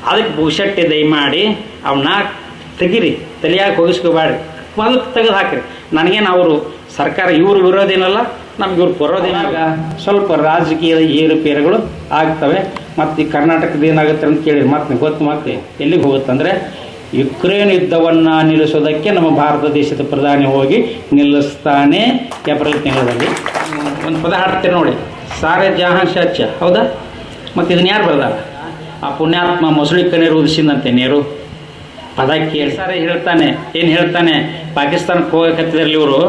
ಅದಕ್ಕೆ ಭೂಷಟ್ಟಿ ದಯಮಾಡಿ ಅವನ್ನ ತೆಗೀರಿ, ತಲೆಯಾಗಿ ಹೋಗಿಸ್ಕೋಬೇಡ್ರಿ, ಅದಕ್ಕೆ ತೆಗೆದು ಹಾಕಿರಿ. ನನಗೇನು ಅವರು ಸರ್ಕಾರ ಇವರು ವಿರೋಧಿನಲ್ಲ, ನಮ್ಗೆ ಇವ್ರು ಬರೋದಿನಾಗ ಸ್ವಲ್ಪ ರಾಜಕೀಯದ ಏರುಪೇರುಗಳು ಆಗ್ತವೆ. ಮತ್ತು ಈ ಕರ್ನಾಟಕದ ಏನಾಗುತ್ತೆ ಅಂತ ಕೇಳಿರಿ, ಮತ್ತೆ ಗೊತ್ತು ಮತ್ತೆ ಎಲ್ಲಿಗೆ ಹೋಗುತ್ತಂದರೆ ಯುಕ್ರೇನ್ ಯುದ್ಧವನ್ನು ನಿಲ್ಲಿಸೋದಕ್ಕೆ ನಮ್ಮ ಭಾರತ ದೇಶದ ಪ್ರಧಾನಿ ಹೋಗಿ ನಿಲ್ಲಿಸ್ತಾನೆ ಏಪ್ರಿಲ್ ತಿಂಗಳಲ್ಲಿ. ಒಂದು ಪದ ಹಾಡ್ತೀರಿ ನೋಡಿ, ಸಾರೆ ಜಹಾನ್ ಸಚ್ಚ, ಹೌದಾ? ಮತ್ತು ಇದನ್ನು ಯಾರು ಬರ್ದಾರ? ಆ ಪುಣ್ಯಾತ್ಮ ಮೊಸಳಿಕ ನೀರು ಉದಿಸಿದಂತೆ ನೀರು ಪದ ಕೇಳಿ ಸಾರೆ ಹೇಳ್ತಾನೆ. ಏನು ಹೇಳ್ತಾನೆ? ಪಾಕಿಸ್ತಾನಕ್ಕೆ ಹೋಗಕತ್ತಿದ್ರಲ್ಲಿ ಇವರು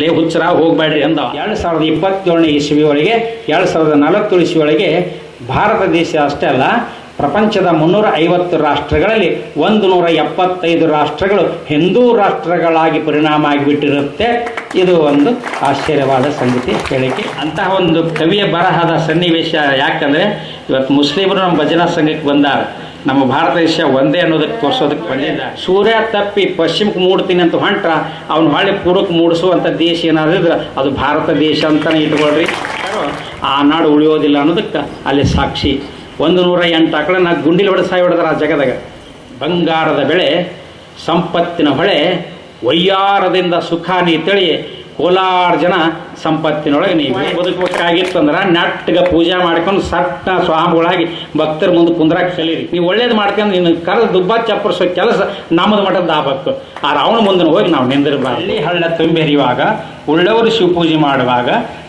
ಲೇ ಹುಚ್ಚರ ಹೋಗಬೇಡ್ರಿ ಅಂದ. 2027ನೇ ಇಸ್ವಿ ಒಳಗೆ 2047 ಇಸ್ವಿ ಒಳಗೆ ಭಾರತ ದೇಶ ಅಷ್ಟೇ ಅಲ್ಲ, ಪ್ರಪಂಚದ 350 ರಾಷ್ಟ್ರಗಳಲ್ಲಿ 175 ರಾಷ್ಟ್ರಗಳು ಹಿಂದೂ ರಾಷ್ಟ್ರಗಳಾಗಿ ಪರಿಣಾಮ ಆಗಿಬಿಟ್ಟಿರುತ್ತೆ. ಇದು ಒಂದು ಆಶ್ಚರ್ಯವಾದ ಸಂಗತಿ ಹೇಳಿಕೆ. ಅಂತಹ ಒಂದು ಕವಿಯ ಬರಹದ ಸನ್ನಿವೇಶ. ಯಾಕಂದರೆ ಇವತ್ತು ಮುಸ್ಲಿಮರು ನಮ್ಮ ಭಜನಾ ಸಂಘಕ್ಕೆ ಬಂದಾರ, ನಮ್ಮ ಭಾರತ ದೇಶ ಒಂದೇ ಅನ್ನೋದಕ್ಕೆ ತೋರಿಸೋದಕ್ಕೆ ಬಂದಿದ್ದ. ಸೂರ್ಯ ತಪ್ಪಿ ಪಶ್ಚಿಮಕ್ಕೆ ಮೂಡ್ತೀನಿ ಅಂತ ಹೊಂಟ್ರ ಅವ್ನು ಹೊಳ್ಳಿ ಪೂರ್ವಕ್ಕೆ ಮೂಡಿಸುವಂಥ ದೇಶ ಏನಾದ್ರೆ ಅದು ಭಾರತ ದೇಶ ಅಂತಲೇ ಇಟ್ಕೊಳ್ರಿ. ಆ ನಾಡು ಉಳಿಯೋದಿಲ್ಲ ಅನ್ನೋದಕ್ಕೆ ಅಲ್ಲಿ ಸಾಕ್ಷಿ. 108 ಆಕಳನ್ನ ಗುಂಡಿಲಿ ಹೊಡೆದು ಸಾಯಿ ಹೊಡೆದಾರ ಆ ಜಗದಾಗ. ಬಂಗಾರದ ಬೆಳೆ, ಸಂಪತ್ತಿನ ಹೊಳೆ, ವಯ್ಯಾರದಿಂದ ಸುಖ ನೀ ತಳಿ, ಕೋಲಾರ ಜನ ಸಂಪತ್ತಿನೊಳಗೆ ನೀವು ಬದುಕಬೇಕಾಗಿತ್ತು ಅಂದ್ರೆ ನೆಟ್ಟಗೆ ಪೂಜೆ ಮಾಡ್ಕೊಂಡು ಸಟ್ಟ ಸ್ವಾಮಿಗಳಾಗಿ ಭಕ್ತರ ಮುಂದೆ ಕುಂದ್ರಾಕ್ ಕಲೀರಿ. ನೀವು ಒಳ್ಳೇದು ಮಾಡ್ಕೊಂಡು ನಿನ್ನ ಕರೆದು ದುಬ್ಬ ಚಪ್ಪರಿಸೋ ಕೆಲಸ ನಮ್ಮದು ಮಠದ ಆಗ್ಬೇಕು. ಆ ರಾವಣ ಮುಂದೆ ಹೋಗಿ ನಾವು ನಿಂದಿರಬಾರ್ದು. ಹಳ್ಳಿ ಹಳ್ಳ ತುಂಬಿರಿಯುವಾಗ, ಉಳ್ಳವರು ಶಿವಪೂಜೆ ಮಾಡುವಾಗ,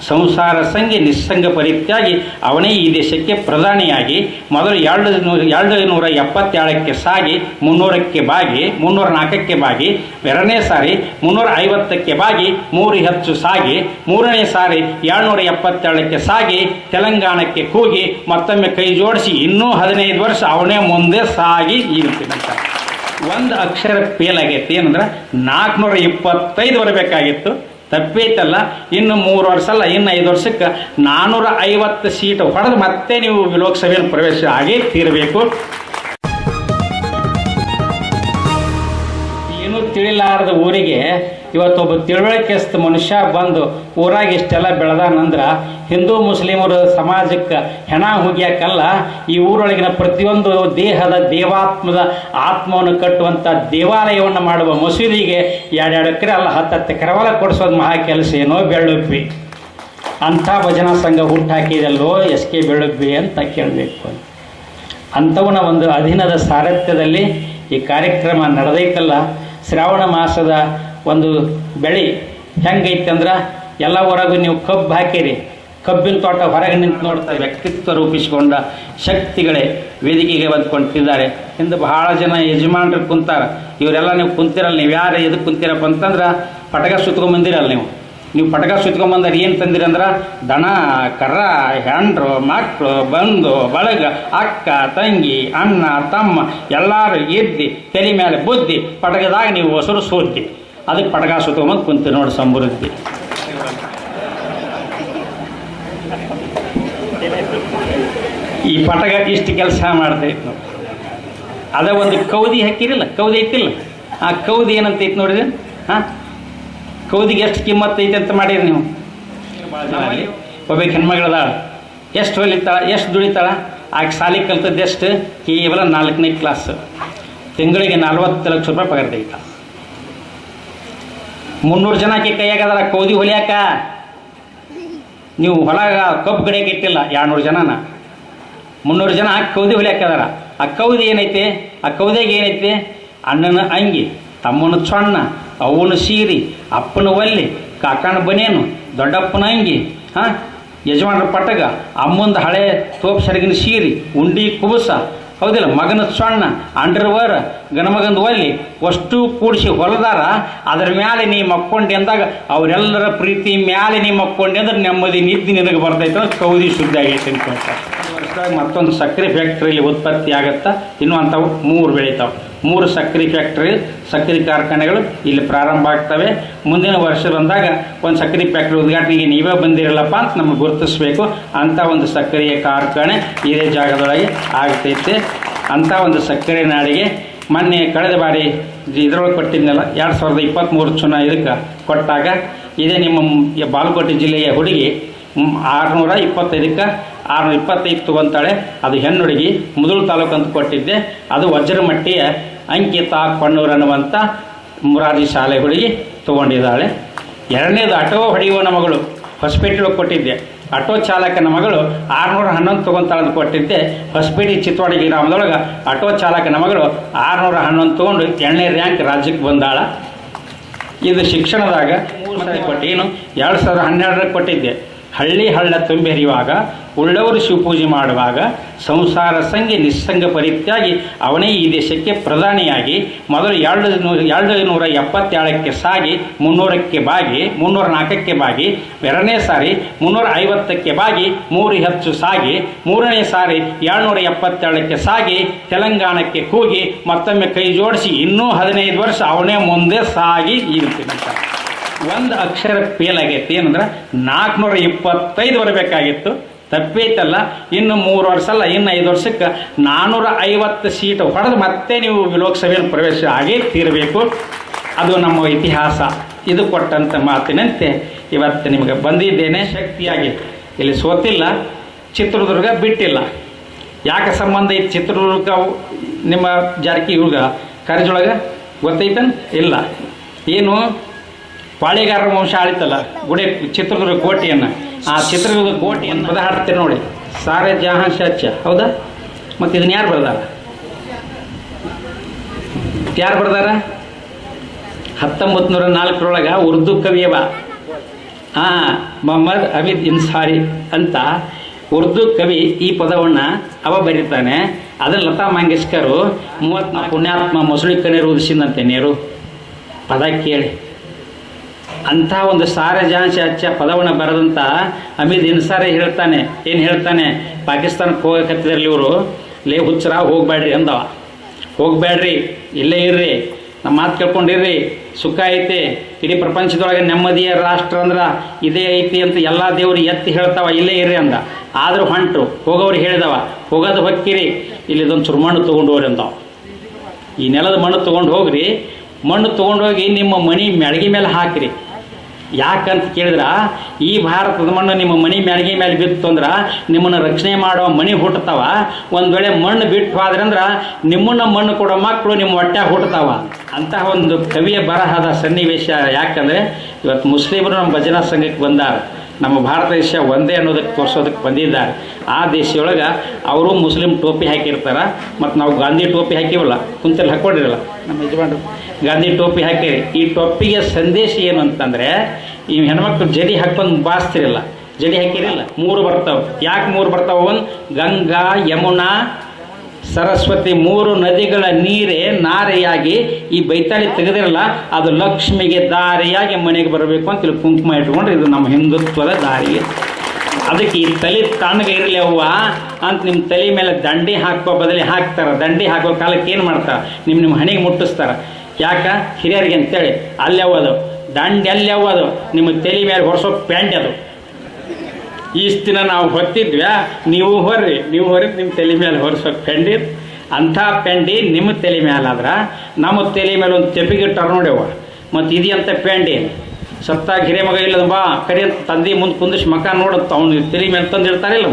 ಸಂಸಾರ ಸಂಗಿ ನಿಸ್ಸಂಗ ಪರಿತ್ಯಾಗಿ ಅವನೇ ಈ ದೇಶಕ್ಕೆ ಪ್ರಧಾನಿಯಾಗಿ ಮೊದಲು 277ಕ್ಕೆ ಸಾಗಿ 300ಕ್ಕೆ ಬಾಗಿ 304ಕ್ಕೆ ಬಾಗಿ, ಎರಡನೇ ಸಾರಿ 350ಕ್ಕೆ ಬಾಗಿ 3 ಹೆಚ್ಚು ಸಾಗಿ, ಮೂರನೇ ಸಾರಿ 277ಕ್ಕೆ ಸಾಗಿ ತೆಲಂಗಾಣಕ್ಕೆ ಕೂಗಿ ಮತ್ತೊಮ್ಮೆ ಕೈ ಜೋಡಿಸಿ ಇನ್ನೂ 15 ವರ್ಷ ಅವನೇ ಮುಂದೆ ಸಾಗಿ ಇರ್ತೀನಂತ. ಒಂದು ಅಕ್ಷರ ಫೇಲ್ ಆಗೈತಿ ಏನಂದ್ರೆ 425 ಬರಬೇಕಾಗಿತ್ತು, ತಪ್ಪೈತಲ್ಲ. ಇನ್ನು 3 ವರ್ಷ ಅಲ್ಲ, ಇನ್ನು 5 ವರ್ಷಕ್ಕೆ 450 ಸೀಟು ಹೊಡೆದು ಮತ್ತೆ ನೀವು ಲೋಕಸಭೆಯಲ್ಲಿ ಪ್ರವೇಶ ಆಗೇ ತೀರಬೇಕು. ಏನೂ ತಿಳಿಲಾರದ ಊರಿಗೆ ಇವತ್ತೊಬ್ಬ ತಿಳುವಳಿಕೆಸ್ತ ಮನುಷ್ಯ ಬಂದು ಊರಾಗ ಇಷ್ಟೆಲ್ಲ ಬೆಳೆದಾನಂದ್ರೆ ಹಿಂದೂ ಮುಸ್ಲಿಮರು ಸಮಾಜಕ್ಕೆ ಹೆಣ ಹುಗಿಯಾಕಲ್ಲ, ಈ ಊರೊಳಗಿನ ಪ್ರತಿಯೊಂದು ದೇಹದ ದೇವಾತ್ಮದ ಆತ್ಮವನ್ನು ಕಟ್ಟುವಂಥ ದೇವಾಲಯವನ್ನು ಮಾಡುವ ಮಸೀದಿಗೆ 2 ಎಕರೆ ಅಲ್ಲ 10 ಎಕರೆ ಹೊಲ ಕೊಡಿಸೋದು ಮಹಾ ಕೆಲಸ ಏನೋ ಬೆಳ್ಳುಬ್ಬಿ. ಅಂಥ ಭಜನಾ ಸಂಘ ಹುಟ್ಟಾಕಿದಲ್ಲೋ SK ಬೆಳ್ಳುಬ್ಬಿ ಅಂತ ಕೇಳಬೇಕು. ಅಂಥವನ ಒಂದು ಅಧೀನದ ಸಾರಥ್ಯದಲ್ಲಿ ಈ ಕಾರ್ಯಕ್ರಮ ನಡೆದೈತಲ್ಲ. ಶ್ರಾವಣ ಮಾಸದ ಒಂದು ಬೆಳೆ ಹೆಂಗೈತೆ ಅಂದ್ರೆ ಎಲ್ಲ ಹೊರಗೂ ನೀವು ಕಬ್ಬು ಹಾಕಿರಿ, ಕಬ್ಬಿನ ತೋಟ ಹೊರಗೆ ನಿಂತು ನೋಡ್ತಾ ವ್ಯಕ್ತಿತ್ವ ರೂಪಿಸಿಕೊಂಡ ಶಕ್ತಿಗಳೇ ವೇದಿಕೆಗೆ ಬಂದ್ಕೊಂಡಿದ್ದಾರೆ. ಹಿಂದೆ ಬಹಳ ಜನ ಯಜಮಾನರು ಕುಂತಾರ. ಇವರೆಲ್ಲ ನೀವು ಕುಂತಿರಲ್ಲ. ನೀವು ಯಾರು ಎದಕ್ಕೆ ಕುಂತಿರಪ್ಪ ಅಂತಂದ್ರೆ ಪಟಕ ಸುತ್ಕೊಂಬಂದಿರಲ್ಲ. ನೀವು ಪಟಕ ಸುತ್ಕೊಂಬಂದ್ರೆ ಏನು ತಂದಿರಂದ್ರೆ ದನ ಕರ ಹೆಂಡ್ರು ಮಕ್ಕಳು ಬಂಧು ಬಳಗ ಅಕ್ಕ ತಂಗಿ ಅಣ್ಣ ತಮ್ಮ ಎಲ್ಲರೂ ಎದ್ದಿ ತಲೆ ಮೇಲೆ ಬುದ್ಧಿ ಪಟಕದಾಗ ನೀವು ಹೊಸರು ಸೋತಿ ಅದಕ್ಕೆ ಪಟಕ ಸುತ್ಕೊಂಬಂದು ಕುಂತಿ ನೋಡಿ ಸಮೃದ್ಧಿ. ಈ ಪಟಕ ಇಷ್ಟು ಕೆಲಸ ಮಾಡ್ತೈತೆ ನಾವು. ಅದ ಒಂದು ಕೌದಿ ಹಾಕಿರಿಲ್ಲ, ಕೌದಿ ಐತಿಲ್ಲ, ಆ ಕೌದಿ ಏನಂತೈತೆ ನೋಡಿದ್ರೆ, ಹಾಂ ಕೌದಿಗೆ ಎಷ್ಟು ಕಿಮ್ಮತ್ತು ಐತೆ ಅಂತ ಮಾಡಿರಿ ನೀವು. ಒಬ್ಬ ಹೆಣ್ಮಗಳದಾಳ, ಎಷ್ಟು ಹೊಲಿತಾಳ, ಎಷ್ಟು ದುಡಿತಾಳ, ಆಕೆ ಸಾಲಿ ಕಲ್ತದ್ದು ಎಷ್ಟು? ಕೇವಲ 4ನೇ ಕ್ಲಾಸ್. ತಿಂಗಳಿಗೆ 40 ಲಕ್ಷ ರೂಪಾಯಿ ಪಗಾರ ತೆಗಿತಾಳ. 300 ಜನ ಆಕೆ ಕೈಯಾಗದಾರ ಕೌದಿ ಹೊಲಿಯಾಕ. ನೀವು ಹೊಲ ಕಬ್ಬು ಕಡೆಗೆ ಇಟ್ಟಿಲ್ಲ 200 ಜನನ, 300 ಜನ ಕೌದಿ ಹೊಲಿಯಾಕದಾರ. ಆ ಕೌದಿ ಏನೈತೆ? ಆ ಕೌದಿಗೆ ಏನೈತೆ? ಅಣ್ಣನ ಅಂಗಿ, ತಮ್ಮನ ಸೊಣ್ಣ, ಅವನ ಸೀರೆ, ಅಪ್ಪನ ಒಲ್ಲಿ, ಕಾಕನ ಬನೇನು, ದೊಡ್ಡಪ್ಪನ ಅಂಗಿ, ಹಾಂ ಯಜಮಾನರ ಪಟಗ, ಅಮ್ಮಂದು ಹಳೆ ತೋಪ್ ಸೆರಗಿನ ಸೀರೆ, ಉಂಡಿ ಕುಬಸ, ಹೌದಿಲ್ಲ, ಮಗನ ಸೊಣ್ಣ, ಅಂಡರ್ವರ್, ಗಣಮಗಂದು ಒಲ್ಲಿ ಅಷ್ಟು ಕೂಡಿಸಿ ಹೊಲದಾರ. ಅದ್ರ ಮ್ಯಾಲೆ ನೀ ಮಕ್ಕೊಂಡೆ ಅಂದಾಗ ಅವರೆಲ್ಲರ ಪ್ರೀತಿ ಮ್ಯಾಲೆ ನೀ ಮಕ್ಕೊಂಡೆ ಅಂದ್ರೆ ನೆಮ್ಮದಿ ನಿದ್ದೆ ನಿನಗೆ ಬರ್ತೈತೆ ಅಂದ್ರೆ ಕೌದಿ ಶುದ್ಧ ಆಗೈತೆ ಅಂತ ಹೇಳ್ತಾರೆ. ಮತ್ತೊಂದು ಸಕ್ಕರೆ ಫ್ಯಾಕ್ಟ್ರಿಯಲ್ಲಿ ಉತ್ಪತ್ತಿ ಆಗತ್ತಾ, ಇನ್ನೂ ಅಂಥವು 3 ಬೆಳೀತಾವೆ. 3 ಸಕ್ಕರೆ ಫ್ಯಾಕ್ಟ್ರಿ, ಸಕ್ಕರೆ ಕಾರ್ಖಾನೆಗಳು ಇಲ್ಲಿ ಪ್ರಾರಂಭ ಆಗ್ತವೆ. ಮುಂದಿನ ವರ್ಷ ಬಂದಾಗ ಒಂದು ಸಕ್ಕರೆ ಫ್ಯಾಕ್ಟ್ರಿ ಉದ್ಘಾಟನೆಗೆ ನೀವೇ ಬಂದಿರಲ್ಲಪ್ಪ ಅಂತ ನಮಗೆ ಗುರುತಿಸ್ಬೇಕು. ಅಂಥ ಒಂದು ಸಕ್ಕರೆಯ ಕಾರ್ಖಾನೆ ಇದೇ ಜಾಗದೊಳಗೆ ಆಗ್ತೈತೆ. ಅಂಥ ಒಂದು ಸಕ್ಕರೆ ನಾಡಿಗೆ ಮೊನ್ನೆ ಕಳೆದ ಬಾರಿ ಇದರೊಳಗೆ ಕೊಟ್ಟಿದ್ನಲ್ಲ 2023 ಚುನಾವಣೆ ಇದಕ್ಕೆ ಕೊಟ್ಟಾಗ ಇದೇ ನಿಮ್ಮ ಬಾಗಲಕೋಟೆ ಜಿಲ್ಲೆಯ ಹುಡುಗಿ 625ಕ್ಕೆ 625 ತೊಗೊತಾಳೆ. ಅದು ಹೆಣ್ಣುಡುಗಿ ಮುದುಳು ತಾಲೂಕು ಅಂತ ಕೊಟ್ಟಿದ್ದೆ. ಅದು ವಜ್ರಮಟ್ಟಿಯ ಅಂಕಿತ ಕೊಣ್ಣೂರು ಅನ್ನುವಂಥ ಮುರಾರ್ಜಿ ಶಾಲೆ ಹುಡುಗಿ ತೊಗೊಂಡಿದ್ದಾಳೆ. ಎರಡನೇದು ಆಟೋ ಹೊಡೆಯುವನ ಮಗಳು ಹೊಸಪೇಟೆ ಕೊಟ್ಟಿದ್ದೆ. ಆಟೋ ಚಾಲಕನ ಮಗಳು 611 ತೊಗೊತಾಳೆ ಅಂತ ಕೊಟ್ಟಿದ್ದೆ. ಹೊಸಪೇಟೆ ಚಿತ್ತವಾಡಿ ಗ್ರಾಮದೊಳಗೆ ಆಟೋ ಚಾಲಕನ ಮಗಳು 611 ತೊಗೊಂಡು 2ನೇ ರ್ಯಾಂಕ್ ರಾಜ್ಯಕ್ಕೆ ಬಂದಾಳ. ಇದು ಶಿಕ್ಷಣದಾಗ ಕೊಟ್ಟು ಏನು 2012 ಕೊಟ್ಟಿದ್ದೆ. ಹಳ್ಳಿ ಹಳ್ಳ ತುಂಬಿ ಹರಿಯುವಾಗ ಉಳ್ಳವರು ಶಿವಪೂಜೆ ಮಾಡುವಾಗ ಸಂಸಾರ ಸಂಗಿ ನಿಸ್ಸಂಗ ಪರಿತ್ಯಾಗಿ ಅವನೇ ಈ ದೇಶಕ್ಕೆ ಪ್ರಧಾನಿಯಾಗಿ ಮೊದಲು 277ಕ್ಕೆ ಸಾಗಿ 300ಕ್ಕೆ ಬಾಗಿ 304ಕ್ಕೆ ಬಾಗಿ 2ನೇ ಸಾರಿ 350ಕ್ಕೆ ಬಾಗಿ 3 ಹೆಚ್ಚು ಸಾಗಿ 3ನೇ ಸಾರಿ 277ಕ್ಕೆ ಸಾಗಿ ತೆಲಂಗಾಣಕ್ಕೆ ಕೂಗಿ ಮತ್ತೊಮ್ಮೆ ಕೈ ಜೋಡಿಸಿ ಇನ್ನೂ 15 ವರ್ಷ ಅವನೇ ಮುಂದೆ ಸಾಗಿ ಇರ್ತೀನಿ. ಒಂದು ಅಕ್ಷರ ಫೇಲ್ ಆಗೈತಿ ಏನಂದ್ರೆ 425 ಬರಬೇಕಾಗಿತ್ತು, ತಪ್ಪೈತಲ್ಲ. ಇನ್ನು 3 ವರ್ಷ ಅಲ್ಲ, ಇನ್ನು 5 ವರ್ಷಕ್ಕೆ 450 ಸೀಟ್ ಹೊಡೆದು ಮತ್ತೆ ನೀವು ಲೋಕಸಭೆಯಲ್ಲಿ ಪ್ರವೇಶ ಆಗೇ ತೀರಬೇಕು. ಅದು ನಮ್ಮ ಇತಿಹಾಸ. ಇದು ಕೊಟ್ಟಂಥ ಮಾತಿನಂತೆ ಇವತ್ತು ನಿಮಗೆ ಬಂದಿದ್ದೇನೆ. ಶಕ್ತಿಯಾಗಿ ಇಲ್ಲಿ ಸೋತಿಲ್ಲ, ಚಿತ್ರದುರ್ಗ ಬಿಟ್ಟಿಲ್ಲ. ಯಾಕೆ ಸಂಬಂಧ ಇತ್ತು ಚಿತ್ರದುರ್ಗ ನಿಮ್ಮ ಜಾರಕಿಹೊಳಿ ಕರ್ಜೊಳಗೆ ಗೊತ್ತೈತನ್ ಇಲ್ಲ? ಏನು ಪಾಳೆಗಾರರ ವಂಶ ಆಳಿತಲ್ಲ ಗುಡಿ ಚಿತ್ರದುರ್ಗ ಕೋಟೆಯನ್ನು, ಆ ಚಿತ್ರದುರ್ಗ ಕೋಟೆಯನ್ನು ಪದ ಹಾಡ್ತೀರಿ ನೋಡಿ, ಸಾರೆ ಜಹಾಂ ಸಚ್ಚ, ಹೌದಾ? ಮತ್ತು ಇದನ್ನ ಯಾರು ಬರ್ದಾರ? 1904 ಉರ್ದು ಕವಿಯವ ಮೊಹಮ್ಮದ್ ಹಮೀದ್ ಇನ್ಸಾರಿ ಅಂತ ಉರ್ದು ಕವಿ ಈ ಪದವನ್ನು ಅವ ಬರೀತಾನೆ. ಅದನ್ನು ಲತಾ ಮಂಗೇಶ್ಕರು 34 ಪುಣ್ಯಾತ್ಮ ಮೊಸಳಿ ಕಣ್ಣೀರು ಉದಿಸಿದಂತೆ ನೀರು ಪದ ಕೇಳಿ ಅಂಥ ಒಂದು ಸಾರೆ ಜಾನ್ಸಿ ಹಚ್ಚ ಪದವನ್ನು ಬರೆದಂಥ ಹಮೀದ್ ಇನ್ಸಾರಿ ಹೇಳ್ತಾನೆ. ಏನು ಹೇಳ್ತಾನೆ? ಪಾಕಿಸ್ತಾನಕ್ಕೆ ಹೋಗಕತ್ತಿದ್ರಲ್ಲಿ ಇವರು, ಲೇ ಹುಚ್ಚರ ಹೋಗಬೇಡ್ರಿ ಅಂದವ. ಹೋಗಬೇಡ್ರಿ, ಇಲ್ಲೇ ಇರ್ರಿ, ನಮ್ಮ ಮಾತು ಕೇಳ್ಕೊಂಡಿರ್ರಿ, ಸುಖ ಐತೆ, ಇಡೀ ಪ್ರಪಂಚದೊಳಗೆ ನೆಮ್ಮದಿಯ ರಾಷ್ಟ್ರ ಅಂದ್ರೆ ಇದೇ ಐತಿ ಅಂತ ಎಲ್ಲ ದೇವರು ಎತ್ತಿ ಹೇಳ್ತಾವ, ಇಲ್ಲೇ ಇರ್ರಿ ಅಂದ. ಆದರೂ ಹೊಂಟ್ರು. ಹೋಗೋರು ಹೇಳಿದವ, ಹೋಗೋದು ಹೊಕ್ಕಿರಿ, ಇಲ್ಲಿದೊಂದು ಚೂರು ಮಣ್ಣು ತೊಗೊಂಡು ಹೋಗ್ರಿ ಅಂದವ. ಈ ನೆಲದ ಮಣ್ಣು ತೊಗೊಂಡು ಹೋಗ್ರಿ, ಮಣ್ಣು ತೊಗೊಂಡೋಗಿ ನಿಮ್ಮ ಮನೆ ಮೆಳಗಿ ಮೇಲೆ ಹಾಕಿರಿ. ಯಾಕಂತ ಕೇಳಿದ್ರೆ ಈ ಭಾರತದ ಮಣ್ಣು ನಿಮ್ಮ ಮನೆ ಮೆಳಗಿ ಮೇಲೆ ಬಿತ್ತು ಅಂದ್ರೆ ನಿಮ್ಮನ್ನು ರಕ್ಷಣೆ ಮಾಡೋ ಮನೆ ಹುಟ್ಟುತ್ತಾವ. ಒಂದು ವೇಳೆ ಮಣ್ಣು ಬಿಟ್ಟು ಹೋದ್ರಂದ್ರೆ ನಿಮ್ಮನ್ನು ಮಣ್ಣು ಕೊಡೋ ಮಕ್ಕಳು ನಿಮ್ಮ ಹೊಟ್ಟೆ ಹುಟ್ಟುತ್ತಾವ. ಅಂತಹ ಒಂದು ಕವಿಯ ಬರಹದ ಸನ್ನಿವೇಶ. ಯಾಕಂದರೆ ಇವತ್ತು ಮುಸ್ಲಿಮರು ನಮ್ಮ ಭಜನಾ ಸಂಘಕ್ಕೆ ಬಂದಾರ. ನಮ್ಮ ಭಾರತ ದೇಶ ಒಂದೇ ಅನ್ನೋದಕ್ಕೆ ತೋರಿಸೋದಕ್ಕೆ ಬಂದಿದ್ದಾರೆ. ಆ ದೇಶದೊಳಗೆ ಅವರು ಮುಸ್ಲಿಂ ಟೋಪಿ ಹಾಕಿರ್ತಾರೆ, ಮತ್ತು ನಾವು ಗಾಂಧಿ ಟೋಪಿ ಹಾಕಿವಲ್ಲ, ಕುಂತಲ್ಲಿ ಹಾಕ್ಕೊಂಡಿರಲ್ಲ ನಮ್ಮ ಯಜಮಾನ್ರು, ಗಾಂಧಿ ಟೋಪಿ ಹಾಕಿರಿ. ಈ ಟೋಪಿಗೆ ಸಂದೇಶ ಏನು ಅಂತಂದರೆ, ಈ ಹೆಣ್ಮಕ್ಳು ಜಡಿ ಹಾಕ್ಕೊಂಡು ಬಾಸ್ತಿರಲ್ಲ, ಜಡಿ ಹಾಕಿರಲ್ಲ, 3 ಬರ್ತಾವೆ. ಯಾಕೆ 3 ಬರ್ತಾವೆ? ಒಂದು ಗಂಗಾ, ಯಮುನಾ, ಸರಸ್ವತಿ 3 ನದಿಗಳ ನೀರೇ ನಾರೆಯಾಗಿ ಈ ಬೈತಾಳಿ ತೆಗೆದಿರಲ್ಲ, ಅದು ಲಕ್ಷ್ಮಿಗೆ ದಾರಿಯಾಗಿ ಮನೆಗೆ ಬರಬೇಕು ಅಂತ ಇಲ್ಲಿ ಕುಂಕುಮ ಇಟ್ಕೊಂಡ್ರೆ ಇದು ನಮ್ಮ ಹಿಂದುತ್ವದ ದಾರಿ. ಅದಕ್ಕೆ ಈ ತಲೆ ತಣ್ಣಗೆ ಇರಲಿ ಅವ್ವ ಅಂತ ನಿಮ್ಮ ತಲೆ ಮೇಲೆ ದಂಡಿ ಹಾಕೋ ಬದಲಿ ಹಾಕ್ತಾರೆ. ದಂಡಿ ಹಾಕೋ ಕಾಲಕ್ಕೆ ಏನು ಮಾಡ್ತಾರೆ? ನಿಮ್ಮ ಹಣೆಗೆ ಮುಟ್ಟಿಸ್ತಾರೆ. ಯಾಕೆ? ಹಿರಿಯರಿಗೆ ಅಂತೇಳಿ. ಅಲ್ಲಿ ಅವ್ವದು ದಂಡಿ, ಅಲ್ಲಿ ಅವ್ವದು ನಿಮ್ಮ ತಲೆ ಮೇಲೆ ಹೊರಸೋ ಪ್ಯಾಂಟ್ ಅದು. ಇಷ್ಟು ದಿನ ನಾವು ಹೊತ್ತಿದ್ವಿ, ನೀವು ಹೊರ್ರಿ ನಿಮ್ಮ ತಲೆ ಮೇಲೆ ಹೊರಿಸೋ ಪೆಂಡಿ. ಅಂಥ ಪೆಂಡಿ ನಿಮ್ಮ ತಲೆ ಮೇಲೆ ಆದ್ರೆ ನಮ್ಮ ತಲೆ ಮೇಲೆ ಒಂದು ತೆಪ್ಪಿಗಿಟ್ಟಾರ ನೋಡ್ಯವ. ಮತ್ತು ಇದೆಯಂತ ಪೆಂಡಿ ಸತ್ತಾಗ ಹಿರಿಯ ಇಲ್ಲದ ಬಾ ಕರಿ ಅಂತ ತಂದೆ ಮುಂದೆ ಕುಂದಿಸಿ ಮಕ ನೋಡುತ್ತ ಅವನು ತಲೆ ಮೇಲೆ ತಂದಿರ್ತಾರಿಲ್ಲ.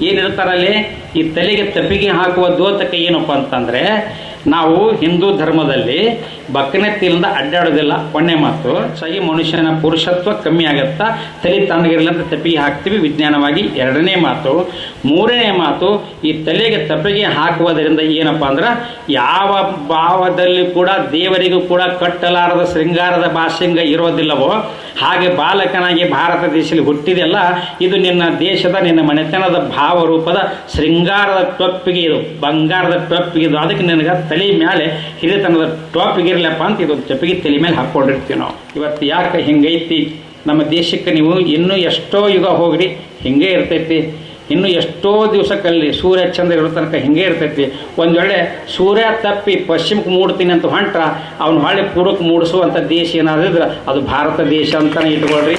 ಏನು ಇರ್ತಾರಲ್ಲಿ? ಈ ತಲೆಗೆ ತೆಪ್ಪಿಗೆ ಹಾಕುವ ದ್ಯೋತಕ ಏನಪ್ಪ ಅಂತಂದರೆ, ನಾವು ಹಿಂದೂ ಧರ್ಮದಲ್ಲಿ ಬಕ್ಕನೆತ್ತಿಲಿಂದ ಅಡ್ಡಾಡೋದಿಲ್ಲ. ಕೊನೆ ಮಾತು, ಸಹಿ ಮನುಷ್ಯನ ಪುರುಷತ್ವ ಕಮ್ಮಿ ಆಗುತ್ತಾ, ತಲೆ ತಣ್ಣಗಿರಲಿ ಅಂತ ತಪ್ಪಿಗೆ ಹಾಕ್ತೀವಿ ವಿಜ್ಞಾನವಾಗಿ. 2ನೇ ಮಾತು. 3ನೇ ಮಾತು, ಈ ತಲೆಗೆ ತಪ್ಪಿಗೆ ಹಾಕುವುದರಿಂದ ಏನಪ್ಪ ಅಂದ್ರೆ, ಯಾವ ಭಾವದಲ್ಲಿ ಕೂಡ ದೇವರಿಗೂ ಕೂಡ ಕಟ್ಟಲಾರದ ಶೃಂಗಾರದ ಭಾಷೆಂಗ ಇರೋದಿಲ್ಲವೋ ಹಾಗೆ ಬಾಲಕನಾಗಿ ಭಾರತ ದೇಶದಲ್ಲಿ ಹುಟ್ಟಿದೆಲ್ಲ, ಇದು ನಿನ್ನ ದೇಶದ ನಿನ್ನ ಮನೆತನದ ಭಾವರೂಪದ ಶೃಂಗಾರದ ಟೊಪ್ಪಿಗೆ, ಇದು ಬಂಗಾರದ ಟೊಪ್ಪಿಗೆ ಇದು. ಅದಕ್ಕೆ ನಿನಗೆ ತಲೆ ಮೇಲೆ ಹಿರಿತನದ ಟೊಪ್ಪಿಗಿರಲಪ್ಪ ಅಂತ ಇದೊಂದು ಟೊಪ್ಪಿಗೆ ತಲೆ ಮೇಲೆ ಹಾಕ್ಕೊಂಡಿರ್ತೀವಿ ನಾವು. ಇವತ್ತು ಯಾಕೆ ಹಿಂಗೈತಿ ನಮ್ಮ ದೇಶಕ್ಕೆ? ನೀವು ಇನ್ನೂ ಎಷ್ಟೋ ಯುಗ ಹೋಗ್ರಿ ಹಿಂಗೆ ಇರ್ತೈತಿ. ಇನ್ನು ಎಷ್ಟೋ ದಿವಸಕ್ಕಲ್ಲಿ ಸೂರ್ಯ ಚಂದ್ರ ಇರೋ ತನಕ ಹಿಂಗೆ ಇರ್ತೈತಿ. ಒಂದು ವೇಳೆ ಸೂರ್ಯ ತಪ್ಪಿ ಪಶ್ಚಿಮಕ್ಕೆ ಮೂಡ್ತೀನಿ ಅಂತ ಹೊಂಟ್ರ ಅವ್ನು ಹೊಳ್ಳಿ ಪೂರ್ವಕ್ಕೆ ಮೂಡಿಸುವಂಥ ದೇಶ ಏನಾದಿದ್ರೆ ಅದು ಭಾರತ ದೇಶ ಅಂತಲೇ ಇಟ್ಕೊಳ್ರಿ.